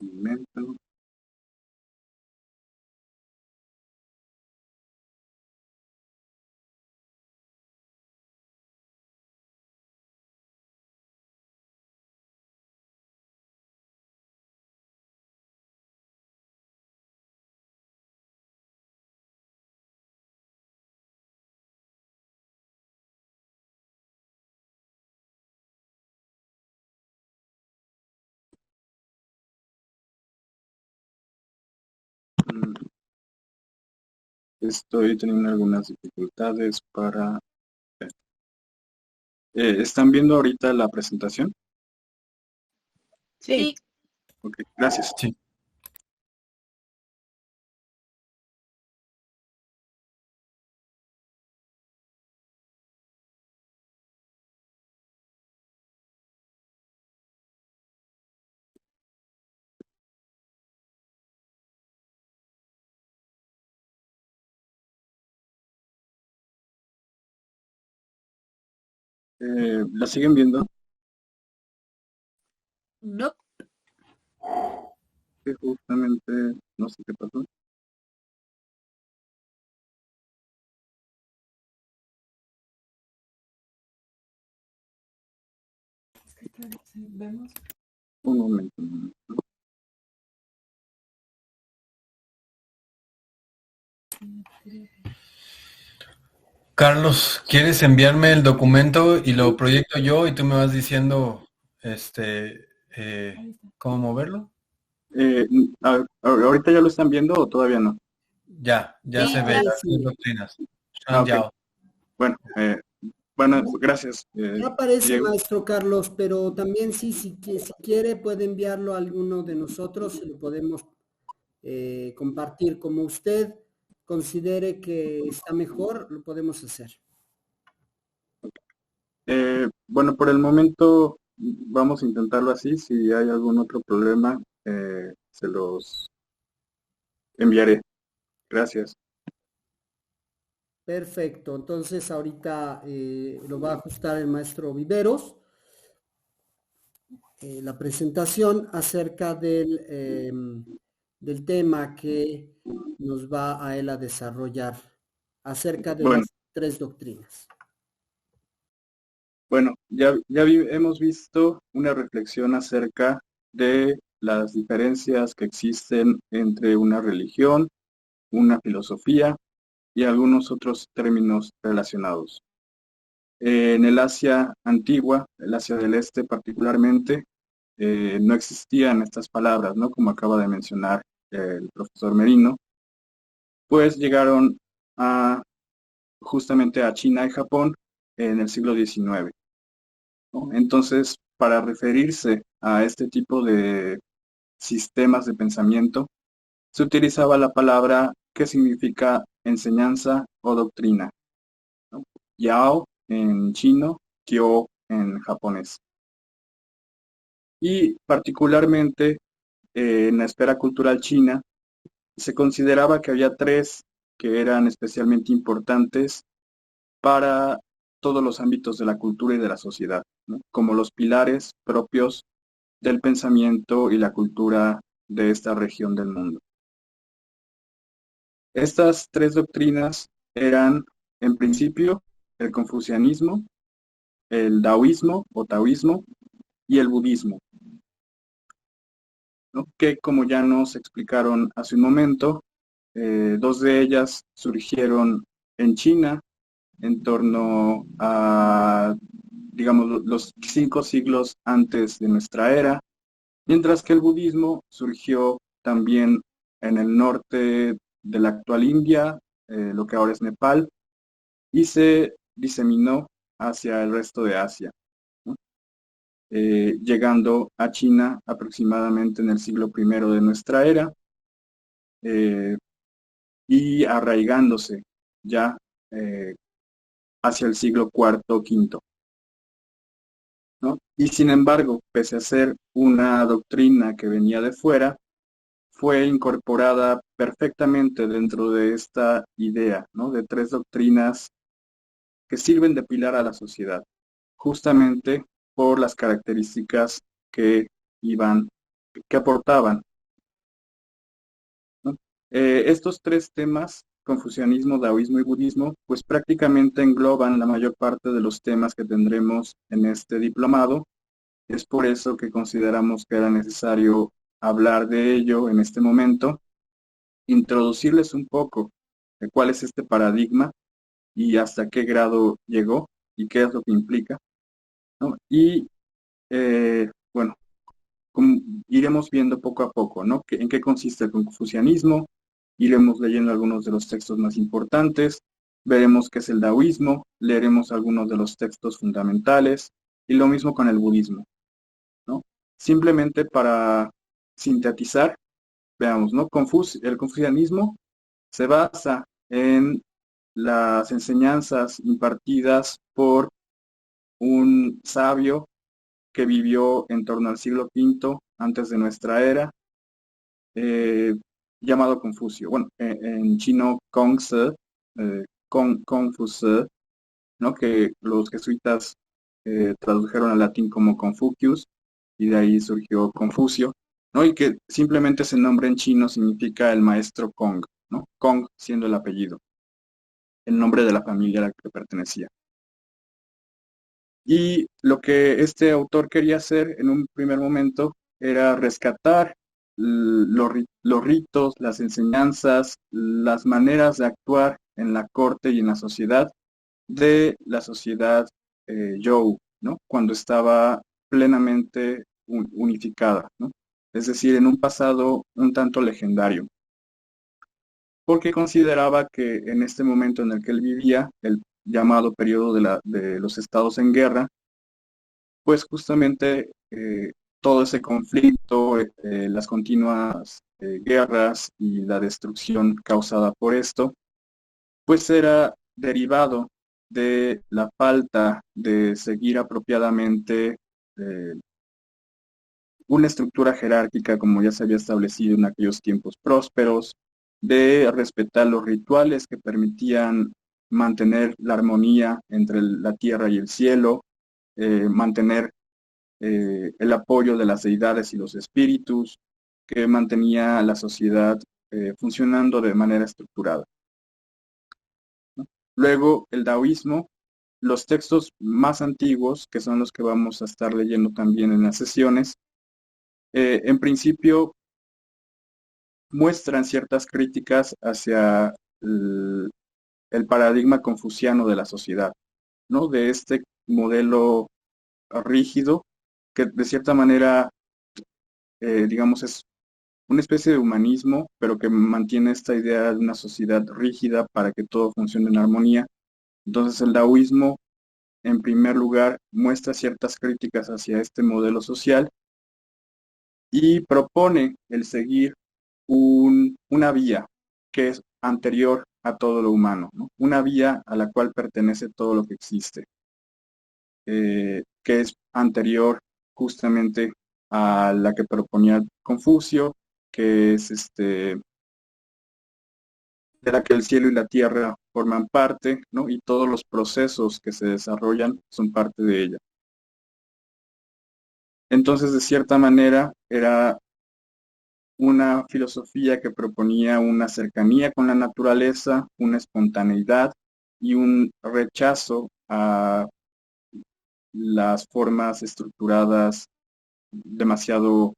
Un momento. Estoy teniendo algunas dificultades para... ¿están viendo ahorita la presentación? Sí. Ok, gracias. Sí. ¿La siguen viendo? No. Que justamente, no sé qué pasó. Un momento. Carlos, ¿quieres enviarme el documento y lo proyecto yo y tú me vas diciendo cómo moverlo? ¿Ahorita ya lo están viendo o todavía no? Ya se ve las Sí. doctrinas. Ok. Yao. Bueno, bueno, gracias. Ya aparece, Diego. maestro Carlos, pero también sí, si quiere puede enviarlo a alguno de nosotros y lo podemos compartir. Como usted considere que está mejor, lo podemos hacer. Bueno, por el momento vamos a intentarlo así. Si hay algún otro problema, se los enviaré. Gracias. Perfecto, entonces ahorita lo va a ajustar el maestro Viveros. La presentación acerca del tema que nos va a él a desarrollar acerca de Bueno, las tres doctrinas. bueno, hemos visto una reflexión acerca de las diferencias que existen entre una religión, una filosofía y algunos otros términos relacionados. En el Asia antigua, el Asia del Este particularmente, no existían estas palabras, ¿no? Como acaba de mencionar el profesor Merino, pues llegaron justamente a China y Japón en el siglo XIX, ¿no? Entonces, para referirse a este tipo de sistemas de pensamiento, se utilizaba la palabra que significa enseñanza o doctrina, ¿no? Yao en chino, Kyo en japonés. Y particularmente en la esfera cultural china, se consideraba que había tres que eran especialmente importantes para todos los ámbitos de la cultura y de la sociedad, ¿no? Como los pilares propios del pensamiento y la cultura de esta región del mundo. Estas tres doctrinas eran, en principio, el confucianismo, el daoísmo o taoísmo y el budismo, ¿no? Que, como ya nos explicaron hace un momento, dos de ellas surgieron en China en torno a, digamos, los 5 siglos antes de nuestra era, mientras que el budismo surgió también en el norte de la actual India, lo que ahora es Nepal, y se diseminó hacia el resto de Asia, ¿no? Llegando a China aproximadamente en el siglo I de nuestra era, y arraigándose ya hacia el siglo IV o V, ¿no? Y sin embargo, pese a ser una doctrina que venía de fuera, fue incorporada perfectamente dentro de esta idea, ¿no? De tres doctrinas que sirven de pilar a la sociedad, justamente por las características que que aportaban, ¿no? Estos tres temas, confucianismo, daoísmo y budismo, pues prácticamente engloban la mayor parte de los temas que tendremos en este diplomado. Es por eso que consideramos que era necesario hablar de ello en este momento, introducirles un poco de cuál es este paradigma y hasta qué grado llegó y qué es lo que implica, ¿no? Y bueno, iremos viendo poco a poco, ¿no? En qué consiste el confucianismo, iremos leyendo algunos de los textos más importantes, veremos qué es el taoísmo, leeremos algunos de los textos fundamentales, y lo mismo con el budismo, ¿no? Simplemente para sintetizar, veamos, ¿no? El confucianismo se basa en las enseñanzas impartidas por un sabio que vivió en torno al siglo V antes de nuestra era, llamado Confucio. Bueno, en chino Kongzi, Confuci, ¿no? Que los jesuitas tradujeron al latín como Confucius, y de ahí surgió Confucio, ¿no? Y que simplemente ese nombre en chino significa el maestro Kong, ¿no? Kong siendo el apellido, el nombre de la familia a la que pertenecía. Y lo que este autor quería hacer en un primer momento era rescatar los ritos, las enseñanzas, las maneras de actuar en la corte y en la sociedad de la sociedad Zhou, ¿no? Cuando estaba plenamente unificada, ¿no? Es decir, en un pasado un tanto legendario, porque consideraba que en este momento en el que él vivía, el llamado periodo de los estados en guerra, pues justamente todo ese conflicto, las continuas guerras y la destrucción causada por esto, pues era derivado de la falta de seguir apropiadamente una estructura jerárquica como ya se había establecido en aquellos tiempos prósperos, de respetar los rituales que permitían mantener la armonía entre la tierra y el cielo, mantener el apoyo de las deidades y los espíritus, que mantenía a la sociedad funcionando de manera estructurada, ¿no? Luego, el taoísmo, los textos más antiguos, que son los que vamos a estar leyendo también en las sesiones, en principio muestran ciertas críticas hacia el paradigma confuciano de la sociedad, ¿no? De este modelo rígido que de cierta manera, digamos, es una especie de humanismo, pero que mantiene esta idea de una sociedad rígida para que todo funcione en armonía. Entonces el taoísmo, en primer lugar, muestra ciertas críticas hacia este modelo social y propone el seguir una vía que es anterior a todo lo humano, ¿no? Una vía a la cual pertenece todo lo que existe, que es anterior justamente a la que proponía Confucio, que es de la que el cielo y la tierra forman parte, ¿no? Y todos los procesos que se desarrollan son parte de ella. Entonces, de cierta manera, era una filosofía que proponía una cercanía con la naturaleza, una espontaneidad y un rechazo a las formas estructuradas demasiado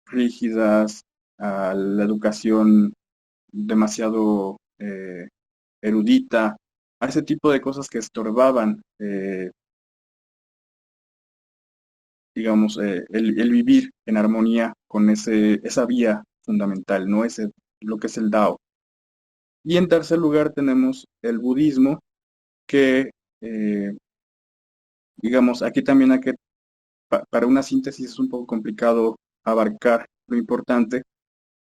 rígidas, a la educación demasiado erudita, a ese tipo de cosas que estorbaban, digamos, el vivir en armonía con esa vía fundamental, ¿no? Lo que es el Dao. Y en tercer lugar tenemos el budismo, que, digamos, aquí también hay que, para una síntesis es un poco complicado abarcar lo importante,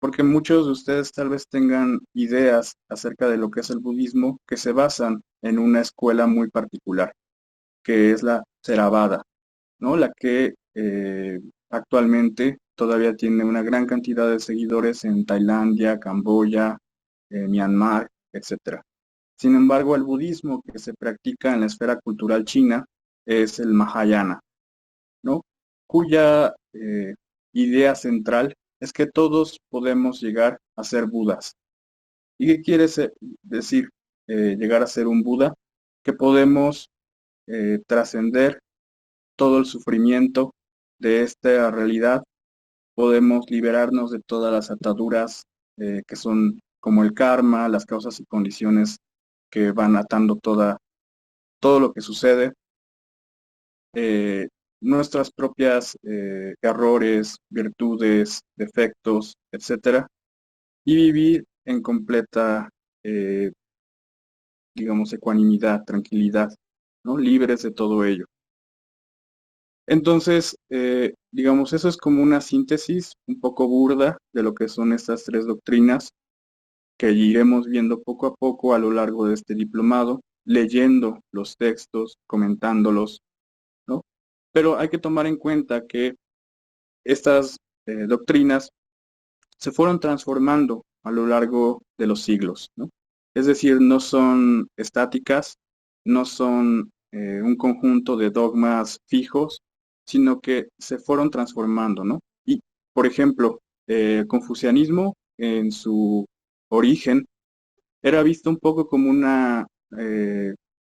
porque muchos de ustedes tal vez tengan ideas acerca de lo que es el budismo que se basan en una escuela muy particular, que es la Theravada, ¿no? La que actualmente todavía tiene una gran cantidad de seguidores en Tailandia, Camboya, Myanmar, etc. Sin embargo, el budismo que se practica en la esfera cultural china es el Mahayana, ¿no? Cuya idea central es que todos podemos llegar a ser Budas. ¿Y qué quiere decir llegar a ser un Buda? Que podemos trascender todo el sufrimiento de esta realidad, podemos liberarnos de todas las ataduras que son como el karma, las causas y condiciones que van atando todo lo que sucede, nuestras propias errores, virtudes, defectos, etcétera, y vivir en completa, digamos, ecuanimidad, tranquilidad, ¿no? Libres de todo ello. Entonces, digamos, eso es como una síntesis un poco burda de lo que son estas tres doctrinas que iremos viendo poco a poco a lo largo de este diplomado, leyendo los textos, comentándolos, ¿no? Pero hay que tomar en cuenta que estas doctrinas se fueron transformando a lo largo de los siglos, ¿no? Es decir, no son estáticas, no son un conjunto de dogmas fijos, sino que se fueron transformando, ¿no? Y, por ejemplo, el confucianismo en su origen era visto un poco como una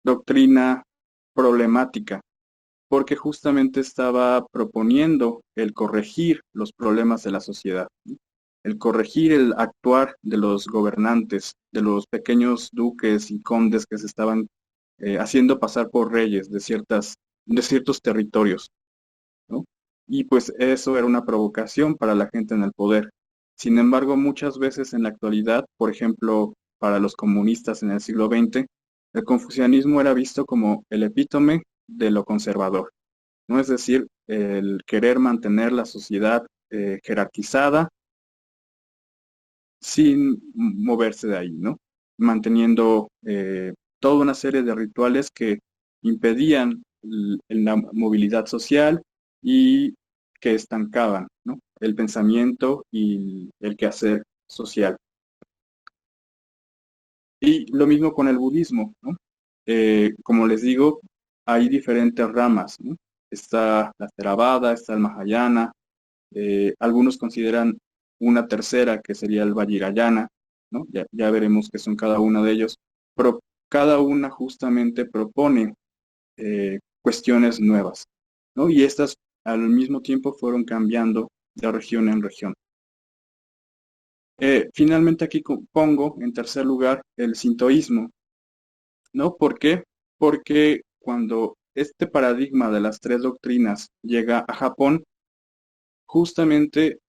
doctrina problemática, porque justamente estaba proponiendo el corregir los problemas de la sociedad, ¿no? El corregir el actuar de los gobernantes, de los pequeños duques y condes que se estaban haciendo pasar por reyes de ciertos territorios, ¿no? Y pues eso era una provocación para la gente en el poder. Sin embargo, muchas veces en la actualidad, por ejemplo, para los comunistas en el siglo XX, el confucianismo era visto como el epítome de lo conservador, ¿no? Es decir, el querer mantener la sociedad jerarquizada sin moverse de ahí, ¿no? Manteniendo toda una serie de rituales que impedían la movilidad social y que estancaban, ¿no? El pensamiento y el quehacer social. Y lo mismo con el budismo, ¿no? Como les digo, hay diferentes ramas, ¿no? Está la Theravada, está el Mahayana, algunos consideran una tercera que sería el Vajrayana, ¿no? Ya veremos qué son cada uno de ellos, pero cada una justamente propone cuestiones nuevas, ¿no? Y estas al mismo tiempo fueron cambiando de región en región. Finalmente aquí pongo en tercer lugar el sintoísmo, ¿no? ¿Por qué? Porque cuando este paradigma de las tres doctrinas llega a Japón, justamente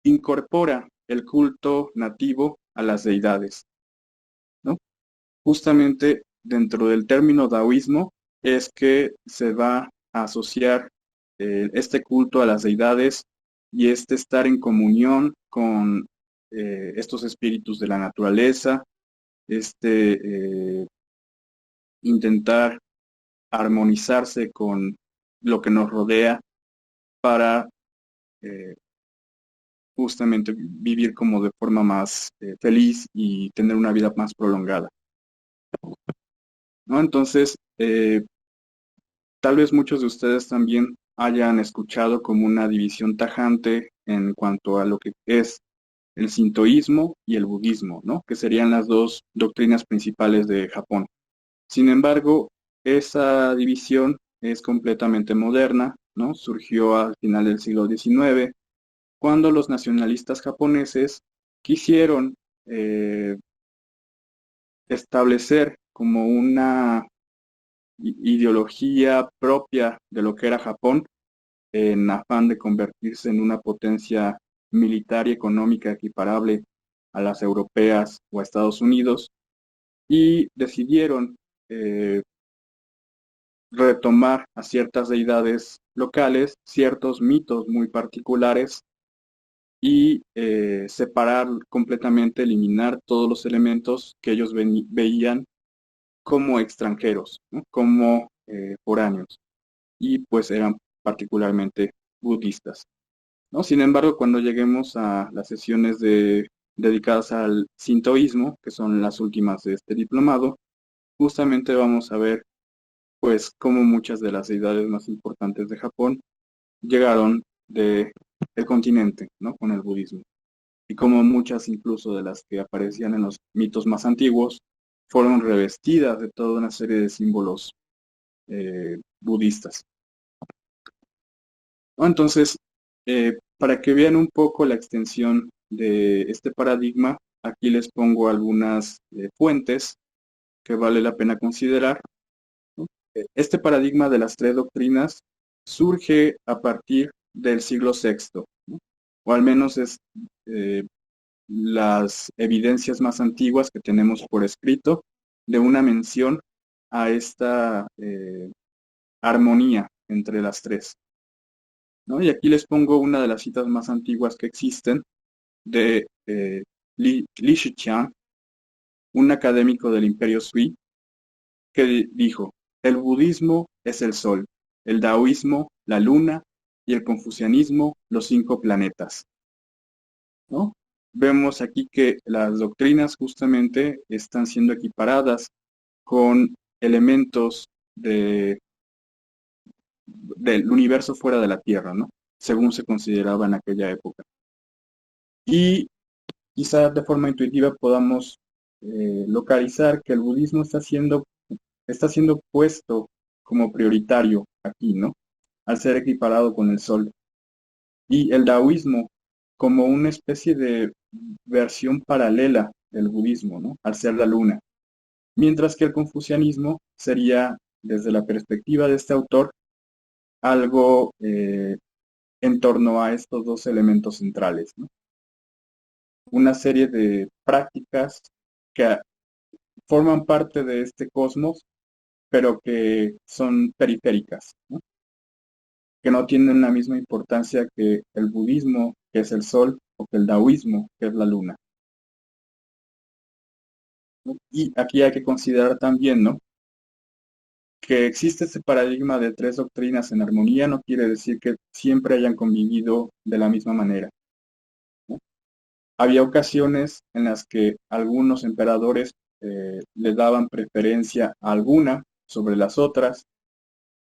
incorpora el culto nativo a las deidades, ¿no? Justamente dentro del término taoísmo es que se va a asociar este culto a las deidades y este estar en comunión con estos espíritus de la naturaleza, intentar armonizarse con lo que nos rodea para justamente vivir como de forma más feliz y tener una vida más prolongada, ¿no? Entonces, tal vez muchos de ustedes también hayan escuchado como una división tajante en cuanto a lo que es el sintoísmo y el budismo, ¿no? Que serían las dos doctrinas principales de Japón. Sin embargo, esa división es completamente moderna, ¿no? Surgió al final del siglo XIX, cuando los nacionalistas japoneses quisieron establecer como una ideología propia de lo que era Japón, en afán de convertirse en una potencia militar y económica equiparable a las europeas o a Estados Unidos, y decidieron retomar a ciertas deidades locales, ciertos mitos muy particulares, y separar completamente, eliminar todos los elementos que ellos veían como extranjeros, ¿no? Como foráneos, y pues eran particularmente budistas, ¿no? Sin embargo, cuando lleguemos a las sesiones dedicadas al sintoísmo, que son las últimas de este diplomado, justamente vamos a ver pues cómo muchas de las deidades más importantes de Japón llegaron del continente, ¿no? Con el budismo. Y como muchas incluso de las que aparecían en los mitos más antiguos fueron revestidas de toda una serie de símbolos budistas, ¿no? Entonces, para que vean un poco la extensión de este paradigma, aquí les pongo algunas fuentes que vale la pena considerar, ¿no? Este paradigma de las tres doctrinas surge a partir del siglo VI, ¿no? O al menos es las evidencias más antiguas que tenemos por escrito de una mención a esta armonía entre las tres, ¿no? Y aquí les pongo una de las citas más antiguas que existen de Li Shiqiang, un académico del Imperio Sui, que dijo: el budismo es el sol, el taoísmo la luna y el confucianismo los 5 planetas, ¿no? Vemos aquí que las doctrinas justamente están siendo equiparadas con elementos del universo fuera de la Tierra, ¿no? Según se consideraba en aquella época. Y quizá de forma intuitiva podamos localizar que el budismo está siendo puesto como prioritario aquí, ¿no? Al ser equiparado con el sol. Y el taoísmo como una especie de versión paralela del budismo, ¿no? Al ser la luna. Mientras que el confucianismo sería, desde la perspectiva de este autor, algo en torno a estos dos elementos centrales, ¿no? Una serie de prácticas que forman parte de este cosmos, pero que son periféricas, ¿no? Que no tienen la misma importancia que el budismo, que es el sol, o que el taoísmo, que es la luna, ¿no? Y aquí hay que considerar también, ¿no?, que existe este paradigma de 3 doctrinas en armonía no quiere decir que siempre hayan convivido de la misma manera, ¿no? Había ocasiones en las que algunos emperadores le daban preferencia a alguna sobre las otras.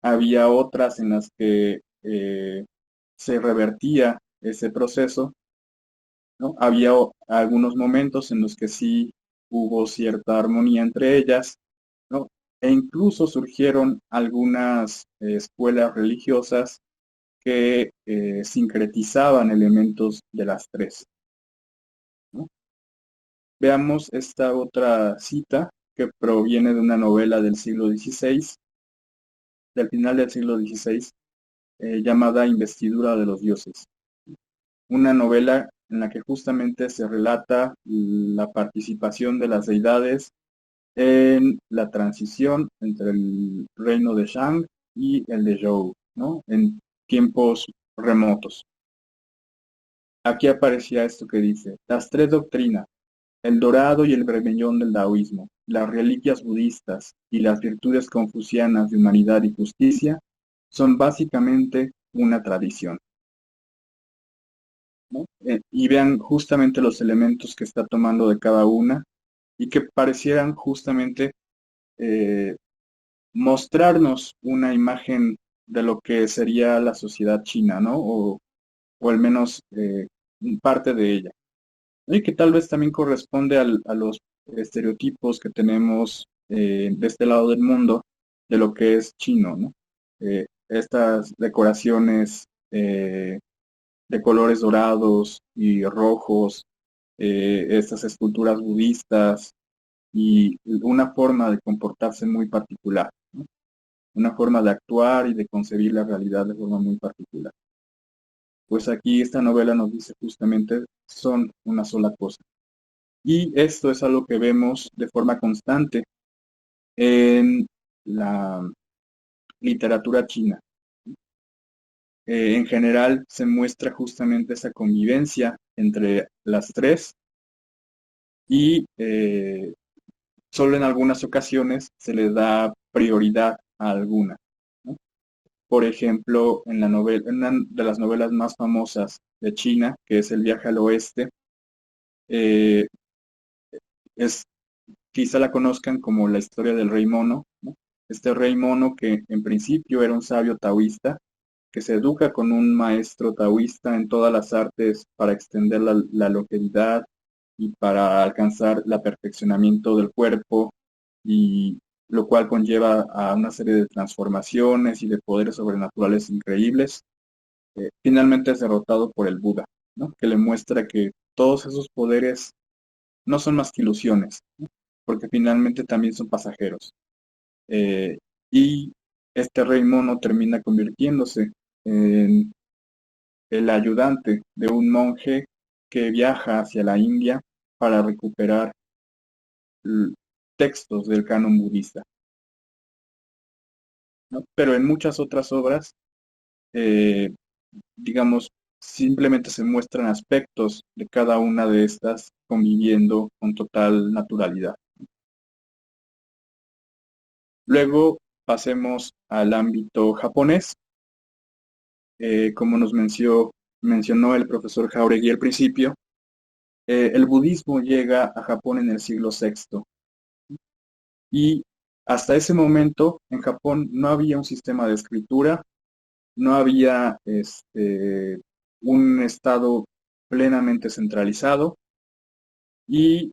Había otras en las que se revertía ese proceso, ¿no? Había algunos momentos en los que sí hubo cierta armonía entre ellas, ¿no? E incluso surgieron algunas escuelas religiosas que sincretizaban elementos de las tres, ¿no? Veamos esta otra cita que proviene de una novela del siglo XVI, del final del siglo XVI, llamada Investidura de los Dioses. Una novela en la que justamente se relata la participación de las deidades en la transición entre el reino de Shang y el de Zhou, ¿no?, en tiempos remotos. Aquí aparecía esto que dice: las 3 doctrinas, el dorado y el bermellón del taoísmo, las reliquias budistas y las virtudes confucianas de humanidad y justicia, son básicamente una tradición, ¿no? Y vean justamente los elementos que está tomando de cada una y que parecieran justamente mostrarnos una imagen de lo que sería la sociedad china, ¿no? O al menos parte de ella. Y que tal vez también corresponde a los estereotipos que tenemos de este lado del mundo de lo que es chino, ¿no? Estas decoraciones de colores dorados y rojos, estas esculturas budistas y una forma de comportarse muy particular, ¿no? Una forma de actuar y de concebir la realidad de forma muy particular. Pues aquí esta novela nos dice justamente son una sola cosa. Y esto es algo que vemos de forma constante en la literatura china. En general se muestra justamente esa convivencia entre las tres y solo en algunas ocasiones se le da prioridad a alguna, ¿no? Por ejemplo, en la novela, en una de las novelas más famosas de China, que es El viaje al oeste, es, quizá la conozcan como la historia del rey mono, ¿no? Este rey mono que en principio era un sabio taoísta, que se educa con un maestro taoísta en todas las artes para extender la longevidad y para alcanzar el perfeccionamiento del cuerpo, y lo cual conlleva a una serie de transformaciones y de poderes sobrenaturales increíbles. Finalmente es derrotado por el Buda, ¿no?, que le muestra que todos esos poderes no son más que ilusiones, ¿no?, porque finalmente también son pasajeros. Y este rey mono termina convirtiéndose en el ayudante de un monje que viaja hacia la India para recuperar textos del canon budista, ¿no? Pero en muchas otras obras, digamos, simplemente se muestran aspectos de cada una de estas conviviendo con total naturalidad. Luego pasemos al ámbito japonés. Como nos mencionó el profesor Jauregui al principio, el budismo llega a Japón en el siglo VI. Y hasta ese momento en Japón no había un sistema de escritura, no había un estado plenamente centralizado, y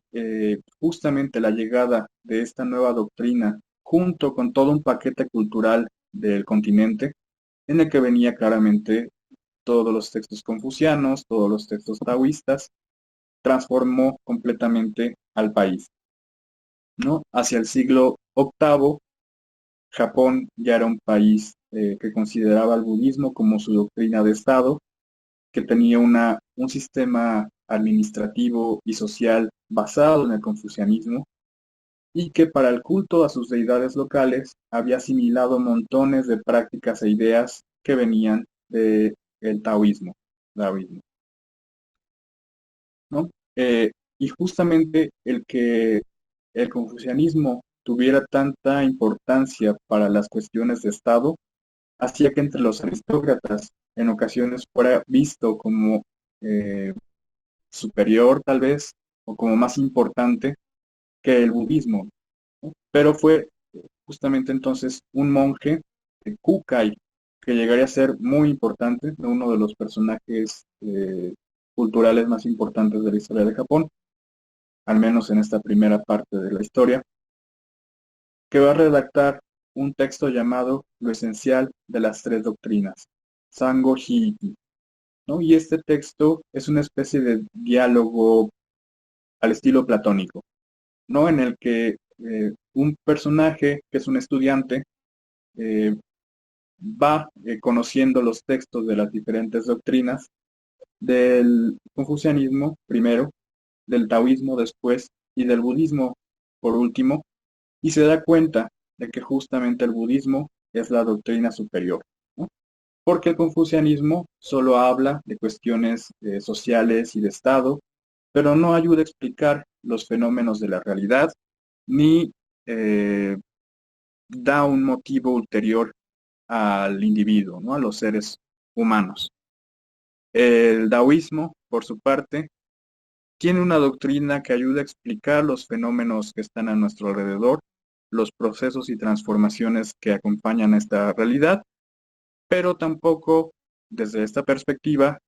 justamente la llegada de esta nueva doctrina junto con todo un paquete cultural del continente en el que venía claramente todos los textos confucianos, todos los textos taoístas, transformó completamente al país, ¿no? Hacia el siglo VIII, Japón ya era un país que consideraba al budismo como su doctrina de Estado, que tenía un sistema administrativo y social basado en el confucianismo, y que para el culto a sus deidades locales había asimilado montones de prácticas e ideas que venían del taoísmo, ¿no? Y justamente el que el confucianismo tuviera tanta importancia para las cuestiones de Estado hacía que entre los aristócratas en ocasiones fuera visto como superior tal vez, o como más importante que el budismo, ¿no? Pero fue justamente entonces un monje, Kukai, que llegaría a ser muy importante, uno de los personajes culturales más importantes de la historia de Japón, al menos en esta primera parte de la historia, que va a redactar un texto llamado Lo esencial de las tres doctrinas, Sango Hiiki, ¿no? Y este texto es una especie de diálogo al estilo platónico, ¿no? En el que un personaje que es un estudiante va conociendo los textos de las diferentes doctrinas, del confucianismo primero, del taoísmo después y del budismo por último, y se da cuenta de que justamente el budismo es la doctrina superior, ¿no? Porque el confucianismo solo habla de cuestiones sociales y de Estado, pero no ayuda a explicar los fenómenos de la realidad, ni da un motivo ulterior al individuo, ¿no? A los seres humanos. El taoísmo, por su parte, tiene una doctrina que ayuda a explicar los fenómenos que están a nuestro alrededor, los procesos y transformaciones que acompañan a esta realidad, pero tampoco, desde esta perspectiva,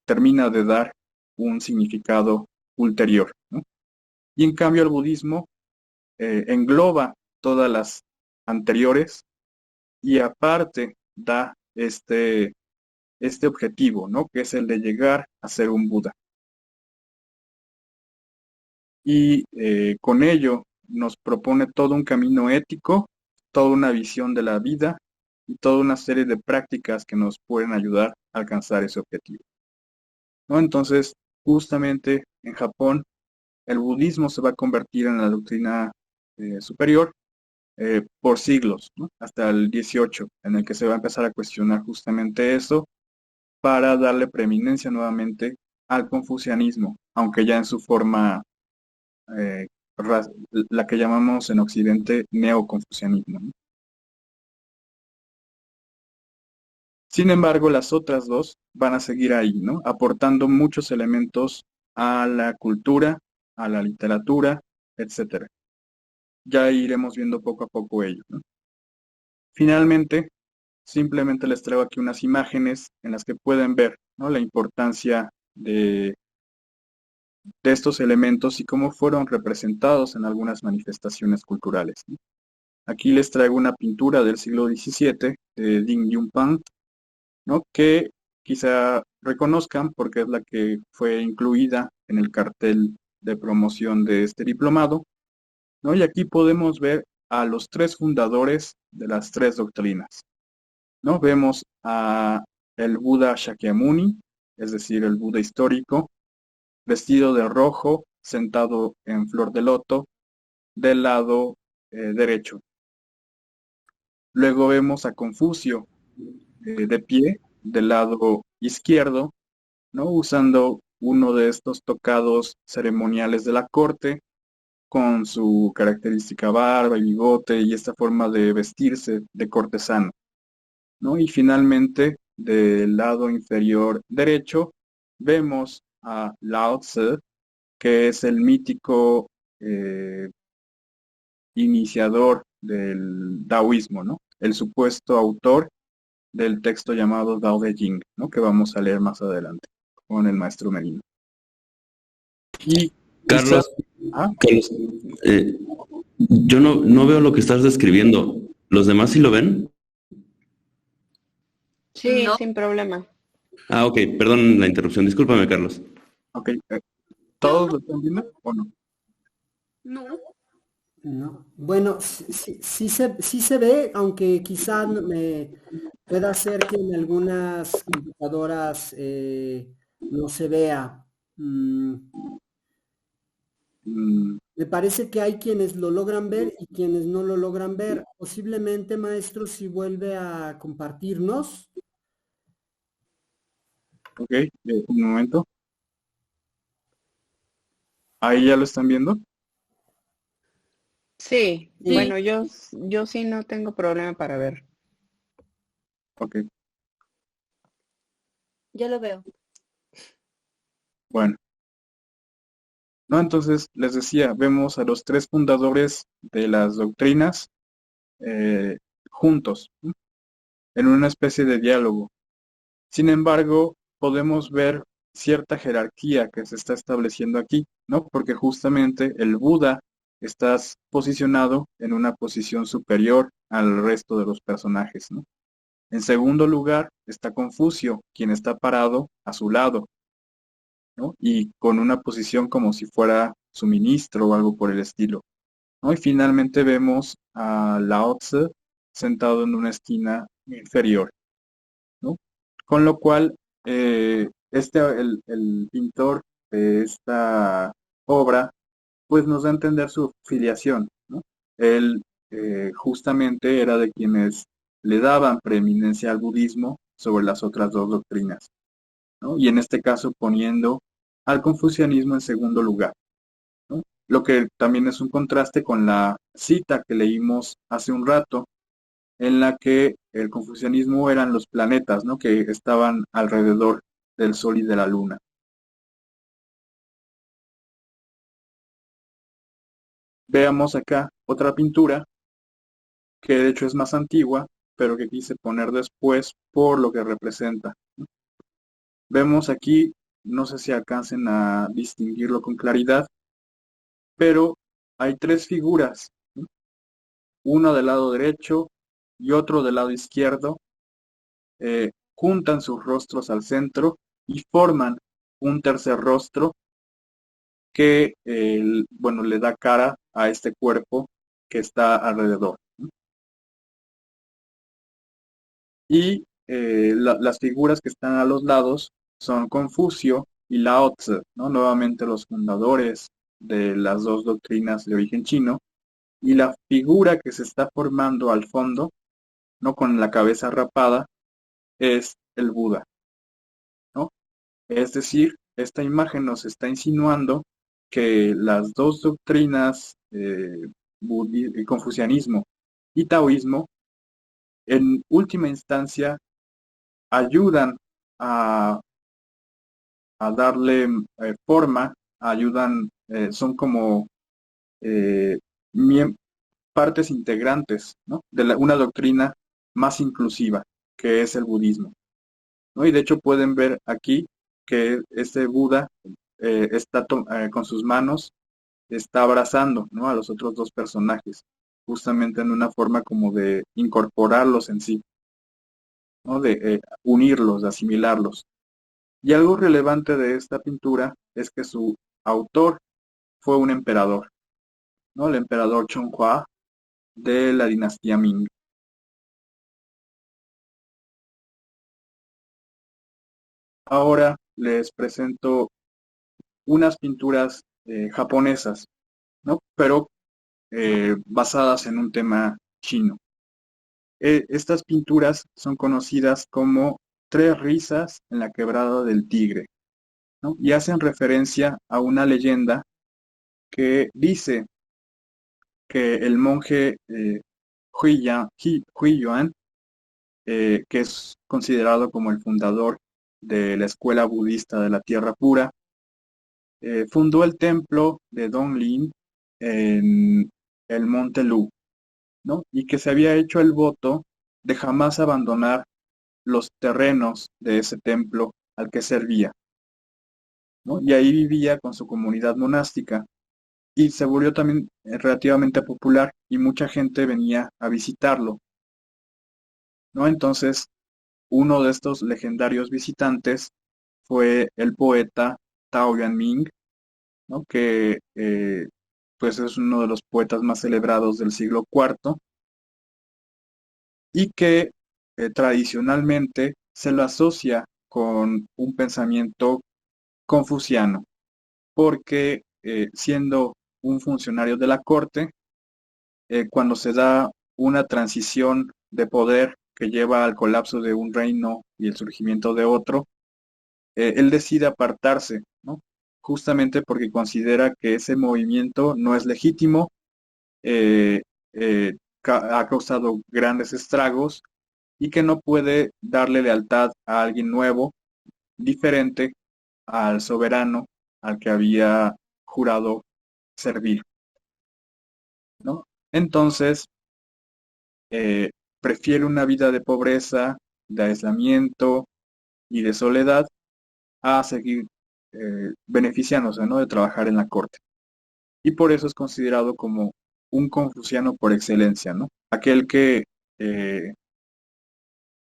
termina de dar un significado ulterior, ¿no? Y en cambio el budismo engloba todas las anteriores y aparte da este objetivo, ¿no? Que es el de llegar a ser un Buda. Y con ello nos propone todo un camino ético, toda una visión de la vida y toda una serie de prácticas que nos pueden ayudar a alcanzar ese objetivo, ¿no? Entonces, justamente en Japón, el budismo se va a convertir en la doctrina superior por siglos, ¿no? Hasta el 18, en el que se va a empezar a cuestionar justamente eso para darle preeminencia nuevamente al confucianismo, aunque ya en su forma, la que llamamos en Occidente neoconfucianismo, ¿no? Sin embargo, las otras dos van a seguir ahí, ¿no? Aportando muchos elementos a la cultura, a la literatura, etcétera. Ya iremos viendo poco a poco ello, ¿no? Finalmente, simplemente les traigo aquí unas imágenes en las que pueden ver, ¿no? La importancia de estos elementos y cómo fueron representados en algunas manifestaciones culturales, ¿no? Aquí les traigo una pintura del siglo XVII de Ding Yunpan, ¿no? Que quizá reconozcan porque es la que fue incluida en el cartel de promoción de este diplomado, ¿no? Y aquí podemos ver a los tres fundadores de las tres doctrinas, ¿no? Vemos a el Buda Shakyamuni, es decir, el Buda histórico, vestido de rojo, sentado en flor de loto, del lado derecho. Luego vemos a Confucio de pie, del lado izquierdo, ¿no? Usando uno de estos tocados ceremoniales de la corte, con su característica barba y bigote y esta forma de vestirse de cortesano, ¿no? Y finalmente, del lado inferior derecho, vemos a Lao Tse, que es el mítico iniciador del taoísmo, ¿no? El supuesto autor del texto llamado Dao de Jing, ¿no? Que vamos a leer más adelante con el maestro Merino. Y Carlos, ¿ah? Carlos, yo no veo lo que estás describiendo. ¿Los demás sí lo ven? Sí, No. sin problema. Ah, ok, perdón la interrupción. Discúlpame, Carlos. Ok, ¿todos lo están viendo o no? No. No. Bueno, sí se ve, aunque quizá me pueda ser que en algunas computadoras no se vea. Me parece que hay quienes lo logran ver y quienes no lo logran ver. Posiblemente, maestro, si vuelve a compartirnos. Ok, un momento. ¿Ahí ya lo están viendo? Sí, Sí. bueno, yo sí no tengo problema para ver. Ok, Ya lo veo. bueno. No, entonces les decía, vemos a los tres fundadores de las doctrinas juntos, ¿no? En una especie de diálogo. Sin embargo, podemos ver cierta jerarquía que se está estableciendo aquí, ¿no? Porque justamente el Buda está posicionado en una posición superior al resto de los personajes, ¿no? En segundo lugar está Confucio, quien está parado a su lado, ¿no? Y con una posición como si fuera su ministro o algo por el estilo, ¿no? Y finalmente vemos a Lao Tse sentado en una esquina inferior, ¿no? Con lo cual, el pintor de esta obra, pues nos da a entender su filiación, ¿no? Él justamente era de quienes le daban preeminencia al budismo sobre las otras dos doctrinas, ¿no? Y en este caso poniendo al confucianismo en segundo lugar, ¿no? Lo que también es un contraste con la cita que leímos hace un rato, en la que el confucianismo eran los planetas, ¿no? Que estaban alrededor del Sol y de la Luna. Veamos acá otra pintura, que de hecho es más antigua, pero que quise poner después por lo que representa. Vemos aquí, no sé si alcancen a distinguirlo con claridad, pero hay tres figuras, ¿no? Uno del lado derecho y otro del lado izquierdo, juntan sus rostros al centro y forman un tercer rostro que, bueno, le da cara a este cuerpo que está alrededor, ¿no? Y las figuras que están a los lados son Confucio y Lao Tse, ¿no? Nuevamente los fundadores de las dos doctrinas de origen chino. Y la figura que se está formando al fondo, ¿no? Con la cabeza rapada, es el Buda, ¿no? Es decir, esta imagen nos está insinuando que las dos doctrinas, confucianismo y taoísmo, en última instancia ayudan a, darle forma, ayudan, son como eh, partes integrantes, ¿no? De una doctrina más inclusiva, que es el budismo, ¿no? Y de hecho pueden ver aquí que este Buda está con sus manos, está abrazando, ¿no? A los otros dos personajes, justamente en una forma como de incorporarlos en sí, ¿no? De unirlos, de asimilarlos. Y algo relevante de esta pintura es que su autor fue un emperador, ¿no? El emperador Chonghua de la dinastía Ming. Ahora, les presento unas pinturas japonesas, ¿no? Pero basadas en un tema chino. Estas pinturas son conocidas como Tres risas en la quebrada del Tigre, ¿no? Y hacen referencia a una leyenda que dice que el monje Huiyuan, que es considerado como el fundador de la escuela budista de la Tierra Pura, fundó el templo de Donglin en el monte Lu, ¿no? Y que se había hecho el voto de jamás abandonar los terrenos de ese templo al que servía, ¿no? Y ahí vivía con su comunidad monástica y se volvió también relativamente popular y mucha gente venía a visitarlo, ¿no? Entonces, uno de estos legendarios visitantes fue el poeta Tao Yuanming, ¿no? Que pues es uno de los poetas más celebrados del siglo IV y que tradicionalmente se lo asocia con un pensamiento confuciano, porque siendo un funcionario de la corte, cuando se da una transición de poder que lleva al colapso de un reino y el surgimiento de otro, él decide apartarse, ¿no? Justamente porque considera que ese movimiento no es legítimo, eh, ha causado grandes estragos y que no puede darle lealtad a alguien nuevo, diferente al soberano al que había jurado servir, ¿no? Entonces, eh, prefiere una vida de pobreza, de aislamiento y de soledad a seguir beneficiándose, ¿no? De trabajar en la corte. Y por eso es considerado como un confuciano por excelencia, ¿no? Aquel que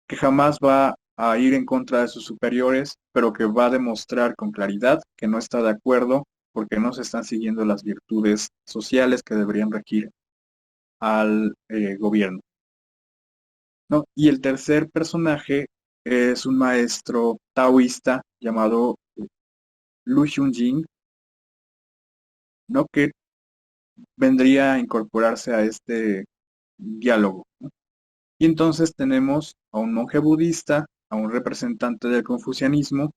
jamás va a ir en contra de sus superiores, pero que va a demostrar con claridad que no está de acuerdo porque no se están siguiendo las virtudes sociales que deberían regir al gobierno, ¿no? Y el tercer personaje es un maestro taoísta llamado Lu Xunjing, ¿no? Que vendría a incorporarse a este diálogo, ¿no? Y entonces tenemos a un monje budista, a un representante del confucianismo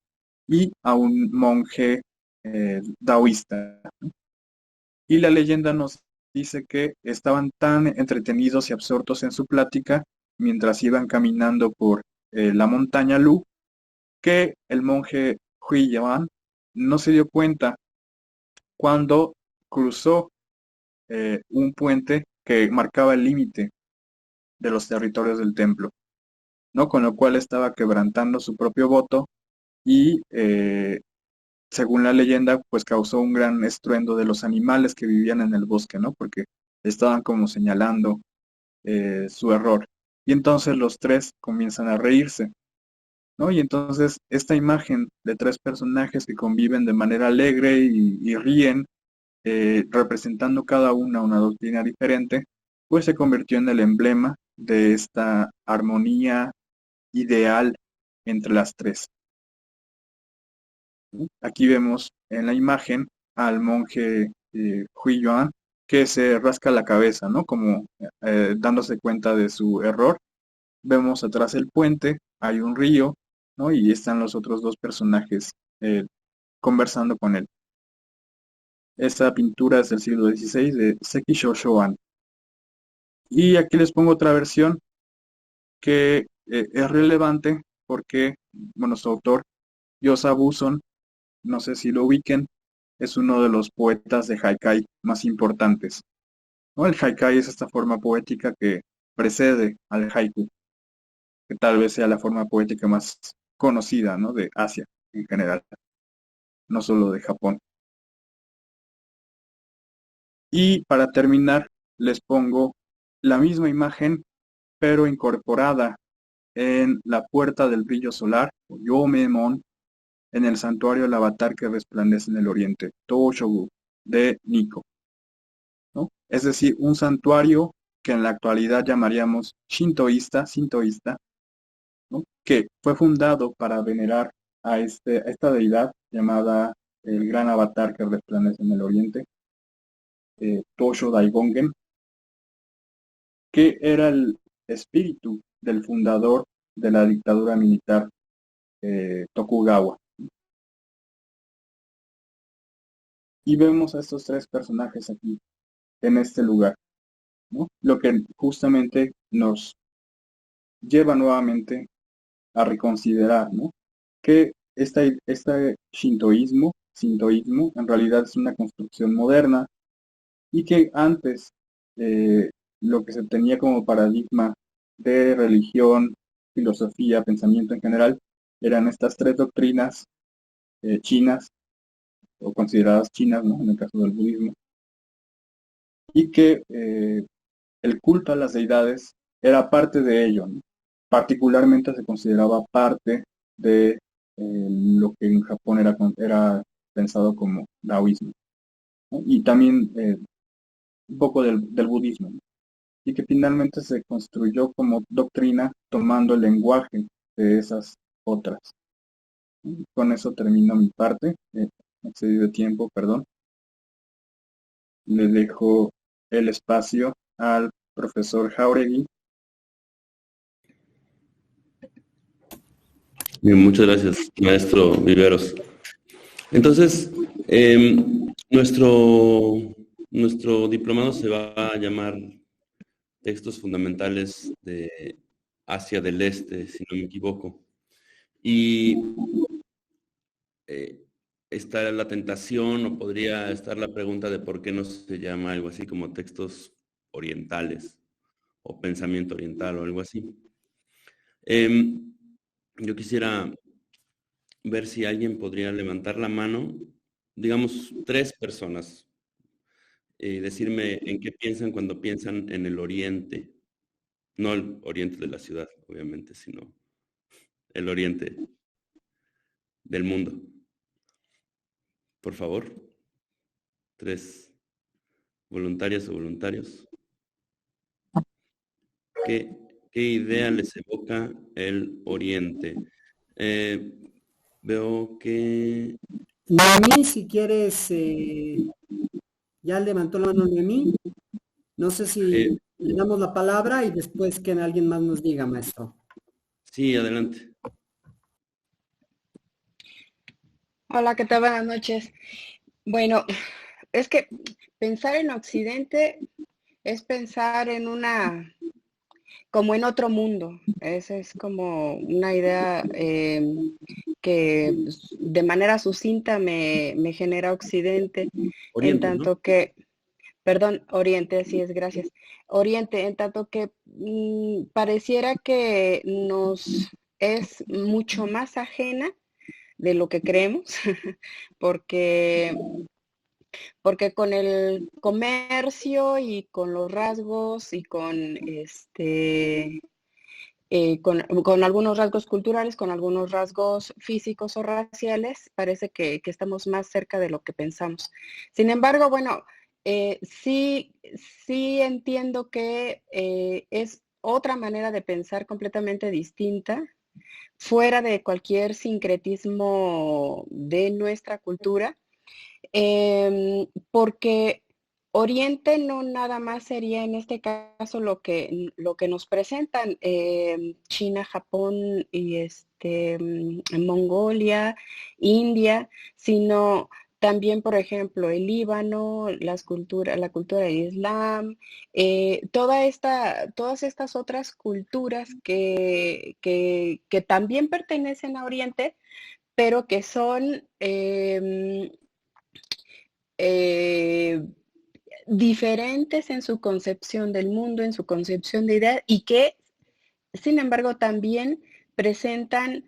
y a un monje taoísta, ¿no? Y la leyenda nos dice que estaban tan entretenidos y absortos en su plática mientras iban caminando por la montaña Lu, que el monje Huiyuan no se dio cuenta cuando cruzó un puente que marcaba el límite de los territorios del templo, ¿no? Con lo cual estaba quebrantando su propio voto y, según la leyenda, pues causó un gran estruendo de los animales que vivían en el bosque, ¿no? Porque estaban como señalando su error. Y entonces los tres comienzan a reírse, ¿no? Y entonces esta imagen de tres personajes que conviven de manera alegre y ríen, representando cada una doctrina diferente, pues se convirtió en el emblema de esta armonía ideal entre las tres. Aquí vemos en la imagen al monje Huiyuan que se rasca la cabeza, ¿no? Como dándose cuenta de su error. Vemos atrás el puente, hay un río, ¿no? Y están los otros dos personajes conversando con él. Esta pintura es del siglo XVI de Seki Shoshoan. Y aquí les pongo otra versión que es relevante porque, bueno, su autor, Yosabu Son, no sé si lo ubiquen, es uno de los poetas de haikai más importantes, ¿no? El haikai es esta forma poética que precede al haiku, que tal vez sea la forma poética más conocida, ¿no? De Asia en general, no solo de Japón. Y para terminar, les pongo la misma imagen, pero incorporada en la puerta del brillo solar, o Yomemon, en el santuario del avatar que resplandece en el oriente, Toshogu, de Nikko, ¿no? Es decir, un santuario que en la actualidad llamaríamos sintoísta, ¿no? Que fue fundado para venerar a esta deidad llamada el gran avatar que resplandece en el oriente, Tosho Daigongen, que era el espíritu del fundador de la dictadura militar Tokugawa. Y vemos a estos tres personajes aquí, en este lugar, ¿no? Lo que justamente nos lleva nuevamente a reconsiderar, ¿no? Que este sintoísmo en realidad es una construcción moderna y que antes lo que se tenía como paradigma de religión, filosofía, pensamiento en general, eran estas tres doctrinas chinas o consideradas chinas, ¿no? En el caso del budismo, y que el culto a las deidades era parte de ello, ¿no? Particularmente se consideraba parte de lo que en Japón era pensado como taoísmo, ¿no? Y también un poco del budismo, ¿no? Y que finalmente se construyó como doctrina tomando el lenguaje de esas otras. Con eso termino mi parte, excedí de tiempo, perdón. Le dejo el espacio al profesor Jauregui. Bien, muchas gracias, maestro Viveros. Entonces, nuestro diplomado se va a llamar Textos Fundamentales de Asia del Este, si no me equivoco. Y está la tentación o podría estar la pregunta de por qué no se llama algo así como textos orientales o pensamiento oriental o algo así. Yo quisiera ver si alguien podría levantar la mano, digamos 3 personas, y decirme en qué piensan cuando piensan en el oriente. No el oriente de la ciudad, obviamente, sino el oriente del mundo. Por favor, 3 voluntarias o voluntarios. ¿Qué idea les evoca el oriente? Veo que... Noemí, si quieres, ya levantó la mano Noemí. No sé si le damos la palabra y después que alguien más nos diga, maestro. Sí, adelante. Hola, ¿qué tal? Buenas noches. Bueno, es que pensar en Occidente es pensar en como en otro mundo. Esa es como una idea que de manera sucinta me genera Occidente, en Oriente, ¿no? tanto que, perdón, Oriente, así es, gracias. Oriente, en tanto que pareciera que nos es mucho más ajena de lo que creemos, porque con el comercio y con los rasgos y con con algunos rasgos culturales, con algunos rasgos físicos o raciales, parece que estamos más cerca de lo que pensamos. Sin embargo, bueno, sí entiendo que es otra manera de pensar completamente distinta, fuera de cualquier sincretismo de nuestra cultura, porque Oriente no nada más sería en este caso lo que nos presentan China, Japón y Mongolia, India, sino también, por ejemplo, el Líbano, la cultura del Islam, todas estas otras culturas que también pertenecen a Oriente, pero que son diferentes en su concepción del mundo, en su concepción de idea, y que, sin embargo, también presentan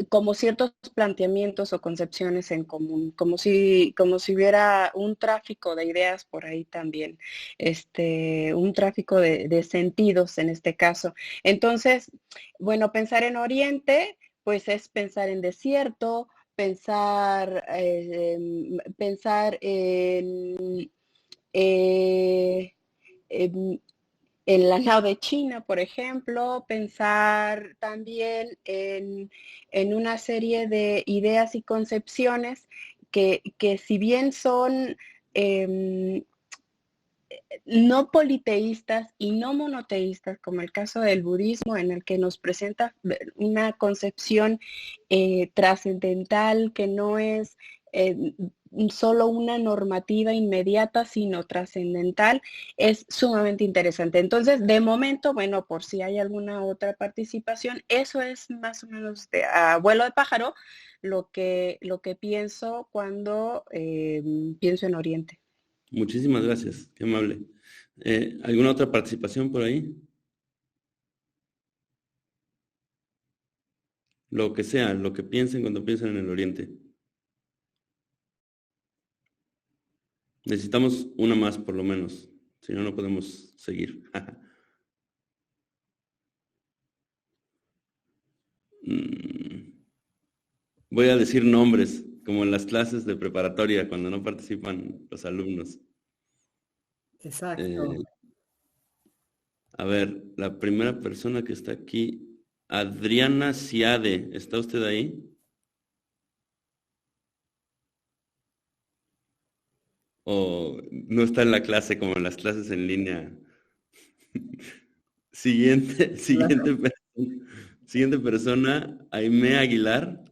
como ciertos planteamientos o concepciones en común, como si hubiera un tráfico de ideas por ahí también, un tráfico de sentidos en este caso. Entonces, bueno, pensar en Oriente, pues es pensar en desierto, pensar en en la nave china, por ejemplo, pensar también en una serie de ideas y concepciones que si bien son no politeístas y no monoteístas, como el caso del budismo, en el que nos presenta una concepción trascendental que no es solo una normativa inmediata, sino trascendental, es sumamente interesante. Entonces, de momento, bueno, por si hay alguna otra participación, eso es más o menos de a vuelo de pájaro lo que pienso cuando pienso en Oriente. Muchísimas gracias, qué amable. ¿Alguna otra participación por ahí? Lo que sea, lo que piensen cuando piensen en el Oriente. Necesitamos una más por lo menos, si no, no podemos seguir. Voy a decir nombres, como en las clases de preparatoria, cuando no participan los alumnos. Exacto. A ver, la primera persona que está aquí, Adriana Ciade, ¿está usted ahí? ¿O no está en la clase como en las clases en línea? Siguiente persona, Aimé Aguilar.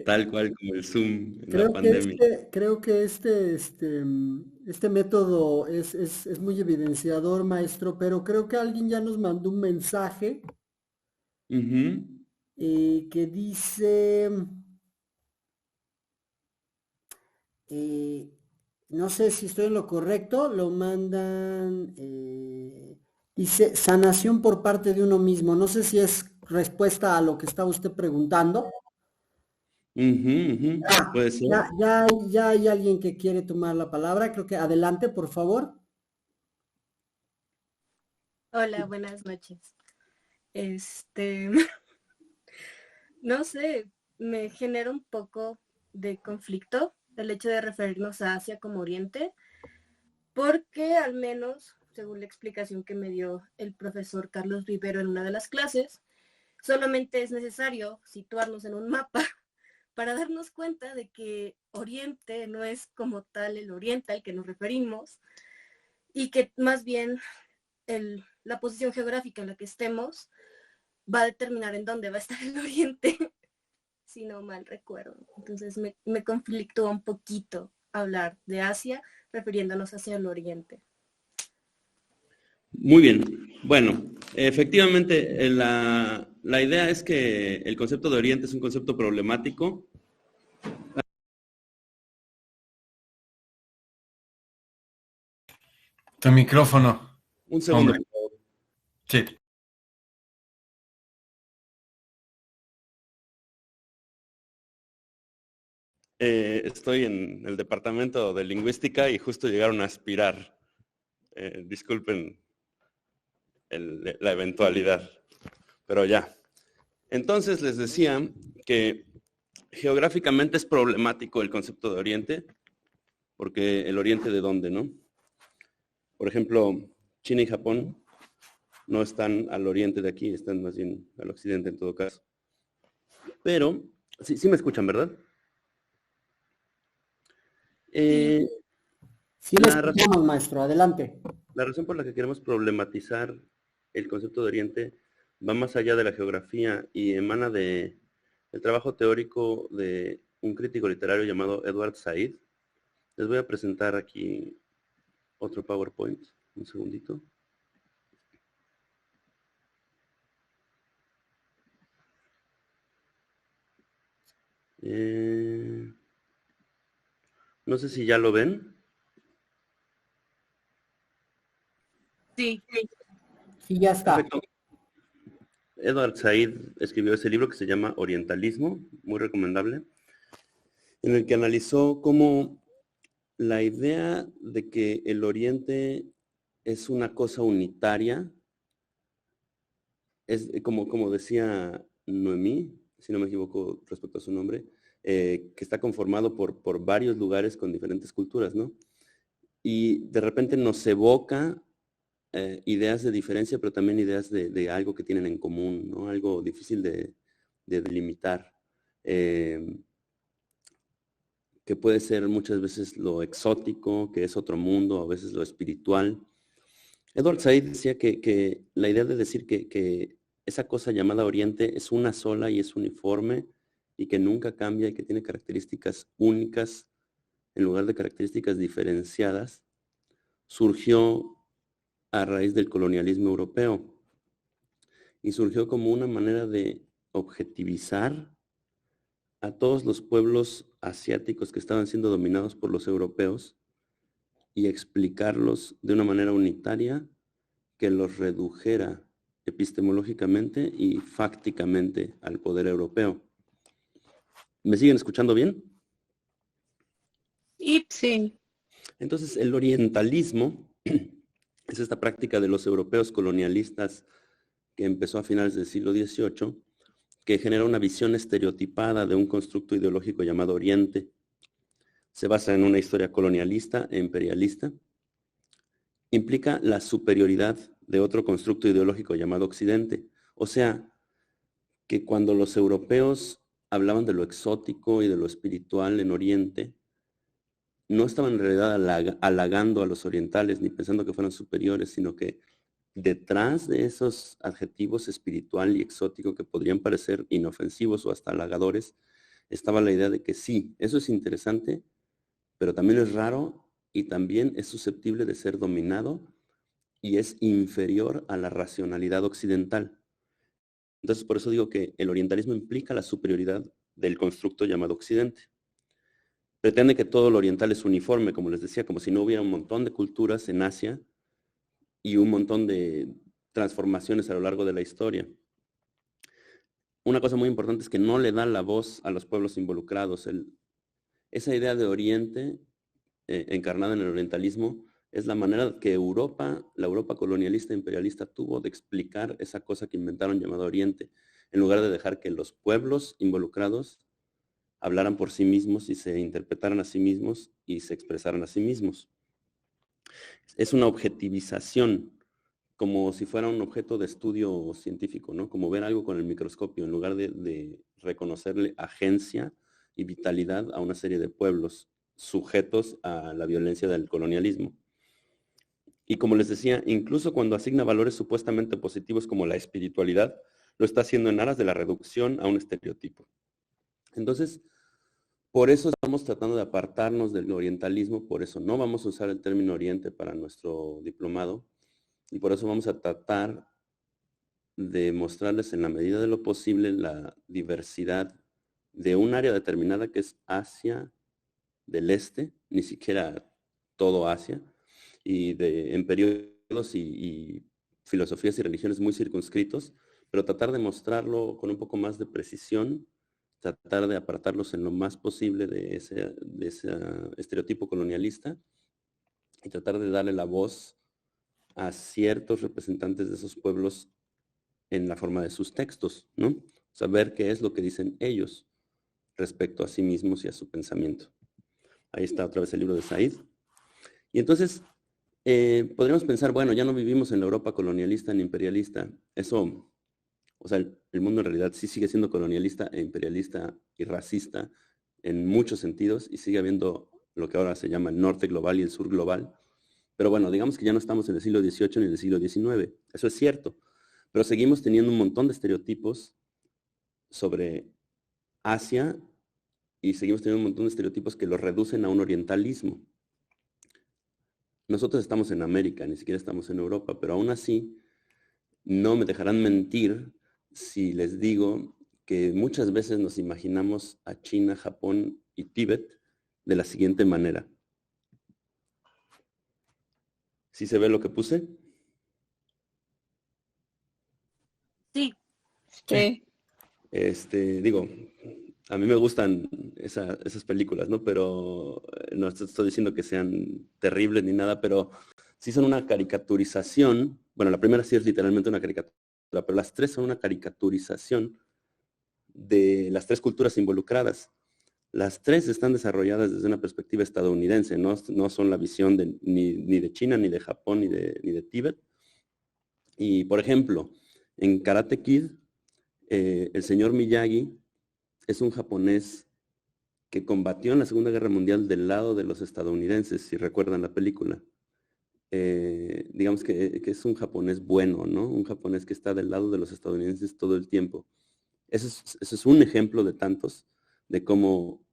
Tal cual como el Zoom en la pandemia. Creo que este método es muy evidenciador, maestro, pero creo que alguien ya nos mandó un mensaje que dice, no sé si estoy en lo correcto, lo mandan, dice sanación por parte de uno mismo. No sé si es respuesta a lo que estaba usted preguntando. Puede ser. Ya hay alguien que quiere tomar la palabra. Creo que adelante, por favor. Hola, buenas noches. No sé, me genera un poco de conflicto el hecho de referirnos a Asia como Oriente, porque al menos, según la explicación que me dio el profesor Carlos Rivero en una de las clases, solamente es necesario situarnos en un mapa para darnos cuenta de que Oriente no es como tal el Oriente al que nos referimos y que más bien la posición geográfica en la que estemos va a determinar en dónde va a estar el Oriente, si no mal recuerdo. Entonces me conflictúa un poquito hablar de Asia refiriéndonos hacia el Oriente. Muy bien. Bueno, efectivamente, la idea es que el concepto de Oriente es un concepto problemático. Tu micrófono. Un segundo, Hombre. por favor. Sí. Estoy en el departamento de lingüística y justo llegaron a aspirar. Disculpen la eventualidad, pero ya. Entonces les decía que geográficamente es problemático el concepto de Oriente, porque el Oriente de dónde, ¿no? Por ejemplo, China y Japón no están al oriente de aquí, están más bien al occidente en todo caso. Pero, sí me escuchan, ¿verdad? Sí, le escuchamos, maestro, adelante. La razón por la que queremos problematizar el concepto de Oriente va más allá de la geografía y emana del trabajo teórico de un crítico literario llamado Edward Said. Les voy a presentar aquí otro PowerPoint, un segundito. No sé si ya lo ven. Sí. Sí, ya está. Perfecto. Edward Said escribió ese libro que se llama Orientalismo, muy recomendable, en el que analizó cómo la idea de que el Oriente es una cosa unitaria, es como decía Noemí, si no me equivoco respecto a su nombre, que está conformado por varios lugares con diferentes culturas, ¿no? y de repente nos evoca ideas de diferencia, pero también ideas de algo que tienen en común, ¿no? Algo difícil de delimitar, que puede ser muchas veces lo exótico, que es otro mundo, a veces lo espiritual. Edward Said decía que la idea de decir que esa cosa llamada Oriente es una sola y es uniforme y que nunca cambia y que tiene características únicas en lugar de características diferenciadas, surgió a raíz del colonialismo europeo y surgió como una manera de objetivizar a todos los pueblos asiáticos que estaban siendo dominados por los europeos y explicarlos de una manera unitaria que los redujera epistemológicamente y fácticamente al poder europeo. ¿Me siguen escuchando bien? Y sí. Entonces, el orientalismo es esta práctica de los europeos colonialistas que empezó a finales del siglo XVIII, que genera una visión estereotipada de un constructo ideológico llamado Oriente. Se basa en una historia colonialista e imperialista. Implica la superioridad de otro constructo ideológico llamado Occidente. O sea, que cuando los europeos hablaban de lo exótico y de lo espiritual en Oriente, no estaban en realidad halagando a los orientales ni pensando que fueran superiores, sino que detrás de esos adjetivos espiritual y exótico que podrían parecer inofensivos o hasta halagadores, estaba la idea de que sí, eso es interesante, pero también es raro y también es susceptible de ser dominado y es inferior a la racionalidad occidental. Entonces, por eso digo que el orientalismo implica la superioridad del constructo llamado Occidente. Pretende que todo lo oriental es uniforme, como les decía, como si no hubiera un montón de culturas en Asia y un montón de transformaciones a lo largo de la historia. Una cosa muy importante es que no le da la voz a los pueblos involucrados. Esa idea de Oriente, encarnada en el orientalismo, es la manera que la Europa colonialista e imperialista tuvo de explicar esa cosa que inventaron llamada Oriente, en lugar de dejar que los pueblos involucrados hablaran por sí mismos y se interpretaran a sí mismos y se expresaran a sí mismos. Es una objetivización, como si fuera un objeto de estudio científico, ¿no? Como ver algo con el microscopio, en lugar de reconocerle agencia y vitalidad a una serie de pueblos sujetos a la violencia del colonialismo. Y como les decía, incluso cuando asigna valores supuestamente positivos como la espiritualidad, lo está haciendo en aras de la reducción a un estereotipo. Entonces, por eso estamos tratando de apartarnos del orientalismo, por eso no vamos a usar el término Oriente para nuestro diplomado, y por eso vamos a tratar de mostrarles en la medida de lo posible la diversidad de un área determinada que es Asia del Este, ni siquiera todo Asia, y en periodos y filosofías y religiones muy circunscritos, pero tratar de mostrarlo con un poco más de precisión, tratar de apartarlos en lo más posible de ese estereotipo colonialista y tratar de darle la voz a ciertos representantes de esos pueblos en la forma de sus textos, ¿no? Saber qué es lo que dicen ellos respecto a sí mismos y a su pensamiento. Ahí está otra vez el libro de Said. Y entonces, podríamos pensar, bueno, ya no vivimos en la Europa colonialista ni imperialista. Eso, o sea, el mundo en realidad sí sigue siendo colonialista e imperialista y racista en muchos sentidos y sigue habiendo lo que ahora se llama el norte global y el sur global. Pero bueno, digamos que ya no estamos en el siglo XVIII ni en el siglo XIX. Eso es cierto. Pero seguimos teniendo un montón de estereotipos sobre Asia y seguimos teniendo un montón de estereotipos que los reducen a un orientalismo. Nosotros estamos en América, ni siquiera estamos en Europa, pero aún así no me dejarán mentir si les digo que muchas veces nos imaginamos a China, Japón y Tíbet de la siguiente manera. ¿Sí se ve lo que puse? Sí. Sí. Digo, a mí me gustan esas películas, ¿no? Pero no estoy diciendo que sean terribles ni nada, pero sí son una caricaturización. Bueno, la primera sí es literalmente una caricatura, pero las tres son una caricaturización de las tres culturas involucradas. Las tres están desarrolladas desde una perspectiva estadounidense, no son la visión ni de China, ni de Japón, ni de Tíbet. Y, por ejemplo, en Karate Kid, el señor Miyagi es un japonés que combatió en la Segunda Guerra Mundial del lado de los estadounidenses, si recuerdan la película. Digamos que es un japonés bueno, ¿no? Un japonés que está del lado de los estadounidenses todo el tiempo. Ese es un ejemplo de tantos, de cómo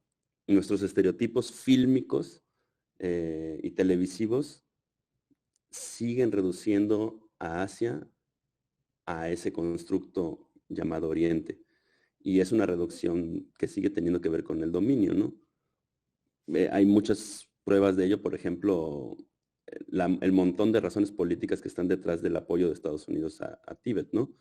nuestros estereotipos fílmicos y televisivos siguen reduciendo a Asia a ese constructo llamado Oriente. Y es una reducción que sigue teniendo que ver con el dominio, ¿no? Hay muchas pruebas de ello, por ejemplo, el montón de razones políticas que están detrás del apoyo de Estados Unidos a Tíbet, ¿no?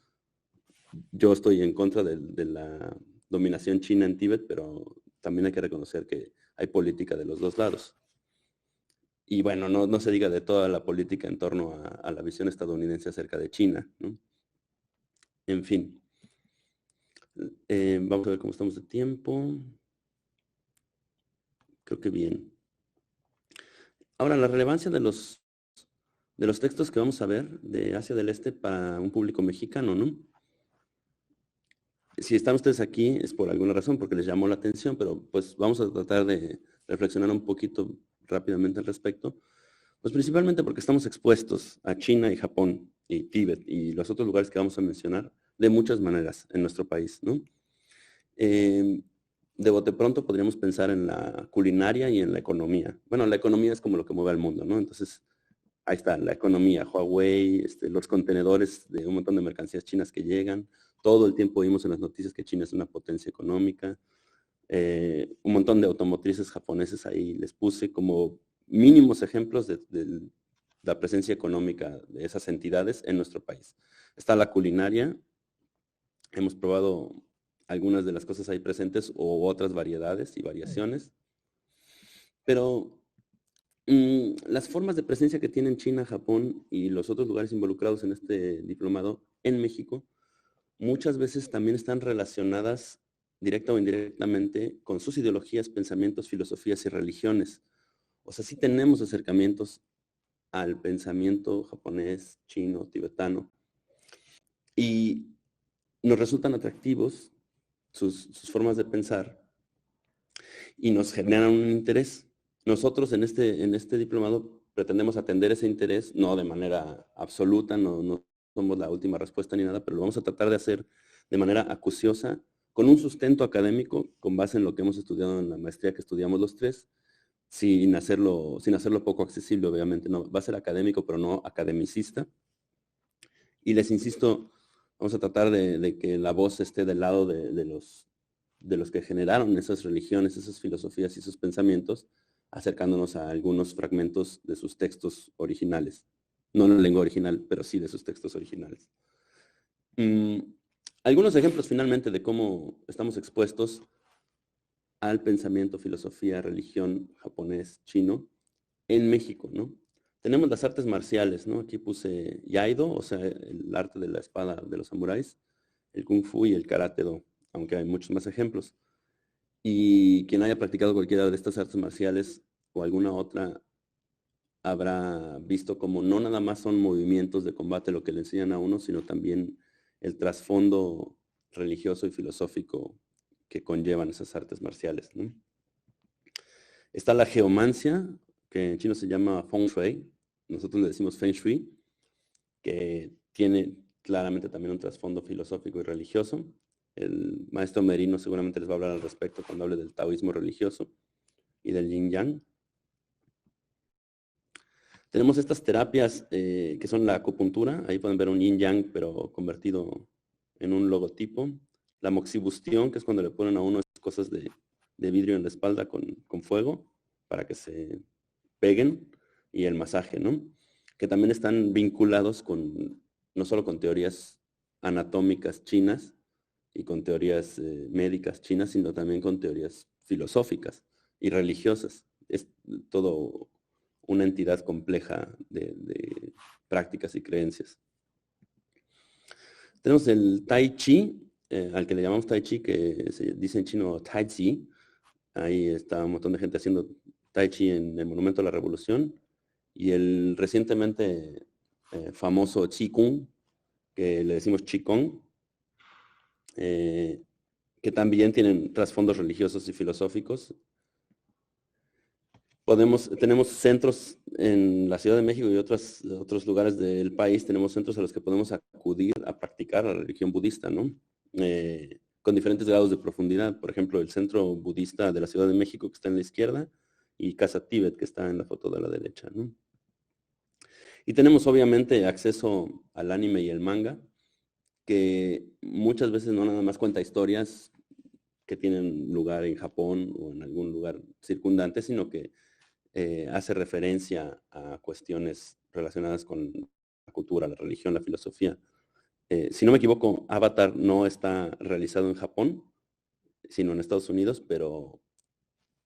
Yo estoy en contra de la dominación china en Tíbet, pero también hay que reconocer que hay política de los dos lados. Y bueno, no se diga de toda la política en torno a la visión estadounidense acerca de China, ¿no? En fin. Vamos a ver cómo estamos de tiempo. Creo que bien. Ahora, la relevancia de los textos que vamos a ver de Asia del Este para un público mexicano, ¿no? Si están ustedes aquí es por alguna razón, porque les llamó la atención, pero pues vamos a tratar de reflexionar un poquito rápidamente al respecto. Pues principalmente porque estamos expuestos a China y Japón y Tíbet y los otros lugares que vamos a mencionar de muchas maneras en nuestro país, ¿no? De bote pronto podríamos pensar en la culinaria y en la economía. Bueno, la economía es como lo que mueve al mundo, ¿no? Entonces, ahí está, la economía, Huawei, los contenedores de un montón de mercancías chinas que llegan. Todo el tiempo vimos en las noticias que China es una potencia económica. Un montón de automotrices japoneses ahí les puse como mínimos ejemplos de la presencia económica de esas entidades en nuestro país. Está la culinaria. Hemos probado algunas de las cosas ahí presentes o otras variedades y variaciones. Pero las formas de presencia que tienen China, Japón y los otros lugares involucrados en este diplomado en México, muchas veces también están relacionadas directa o indirectamente con sus ideologías, pensamientos, filosofías y religiones. O sea, sí tenemos acercamientos al pensamiento japonés, chino, tibetano. Y nos resultan atractivos sus formas de pensar y nos generan un interés. Nosotros en este diplomado pretendemos atender ese interés, no de manera absoluta, no somos la última respuesta ni nada, pero lo vamos a tratar de hacer de manera acuciosa, con un sustento académico, con base en lo que hemos estudiado en la maestría que estudiamos los tres, sin hacerlo poco accesible, obviamente. No, va a ser académico, pero no academicista. Y les insisto, vamos a tratar de que la voz esté del lado de los que generaron esas religiones, esas filosofías y esos pensamientos, acercándonos a algunos fragmentos de sus textos originales. No en la lengua original, pero sí de sus textos originales. Algunos ejemplos finalmente de cómo estamos expuestos al pensamiento, filosofía, religión japonés, chino, en México, ¿no? Tenemos las artes marciales, ¿no? Aquí puse Yaido, o sea, el arte de la espada de los samuráis, el Kung Fu y el Karate Do, aunque hay muchos más ejemplos. Y quien haya practicado cualquiera de estas artes marciales o alguna otra, habrá visto como no nada más son movimientos de combate lo que le enseñan a uno, sino también el trasfondo religioso y filosófico que conllevan esas artes marciales, ¿no? Está la geomancia, que en chino se llama Feng Shui, nosotros le decimos Feng Shui, que tiene claramente también un trasfondo filosófico y religioso. El maestro Merino seguramente les va a hablar al respecto cuando hable del taoísmo religioso y del yin yang. Tenemos estas terapias que son la acupuntura, ahí pueden ver un yin yang pero convertido en un logotipo. La moxibustión, que es cuando le ponen a uno esas cosas de vidrio en la espalda con fuego para que se peguen, y el masaje, ¿no? Que también están vinculados no solo con teorías anatómicas chinas y con teorías médicas chinas, sino también con teorías filosóficas y religiosas. Es todo una entidad compleja de prácticas y creencias. Tenemos el Tai Chi, al que le llamamos Tai Chi, que se dice en chino Tai Chi, Ahí está un montón de gente haciendo Tai Chi en el Monumento a la Revolución. Y el recientemente famoso Qigong, que le decimos Qigong, que también tienen trasfondos religiosos y filosóficos. Tenemos centros en la Ciudad de México y otros lugares del país, tenemos centros a los que podemos acudir a practicar la religión budista, ¿no? Con diferentes grados de profundidad. Por ejemplo, el Centro Budista de la Ciudad de México, que está en la izquierda, y Casa Tíbet, que está en la foto de la derecha, ¿no? Y tenemos obviamente acceso al anime y el manga, que muchas veces no nada más cuenta historias que tienen lugar en Japón o en algún lugar circundante, sino que hace referencia a cuestiones relacionadas con la cultura, la religión, la filosofía. Si no me equivoco, Avatar no está realizado en Japón, sino en Estados Unidos, pero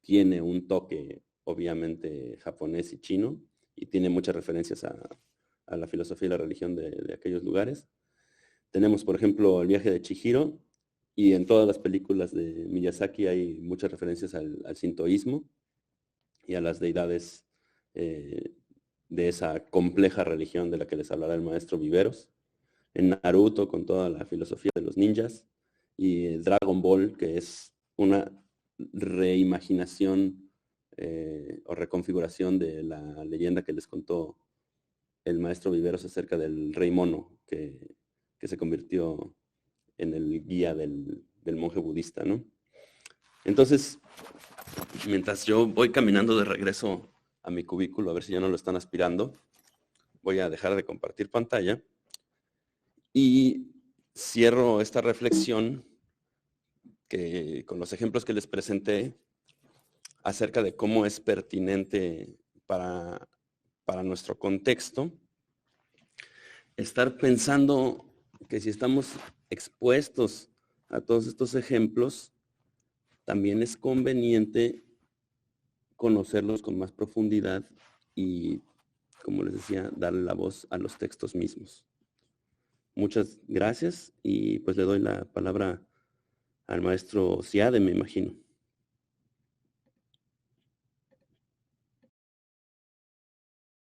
tiene un toque obviamente japonés y chino, y tiene muchas referencias a la filosofía y la religión de aquellos lugares. Tenemos, por ejemplo, el viaje de Chihiro, y en todas las películas de Miyazaki hay muchas referencias al sintoísmo y a las deidades de esa compleja religión de la que les hablará el maestro Viveros. En Naruto, con toda la filosofía de los ninjas, y Dragon Ball, que es una reimaginación o reconfiguración de la leyenda que les contó el maestro Viveros acerca del rey mono, que se convirtió en el guía del monje budista, ¿no? Entonces, mientras yo voy caminando de regreso a mi cubículo, a ver si ya no lo están aspirando, voy a dejar de compartir pantalla y cierro esta reflexión con los ejemplos que les presenté acerca de cómo es pertinente para nuestro contexto estar pensando que si estamos expuestos a todos estos ejemplos, también es conveniente conocerlos con más profundidad y, como les decía, darle la voz a los textos mismos. Muchas gracias y pues le doy la palabra al maestro Siade, me imagino.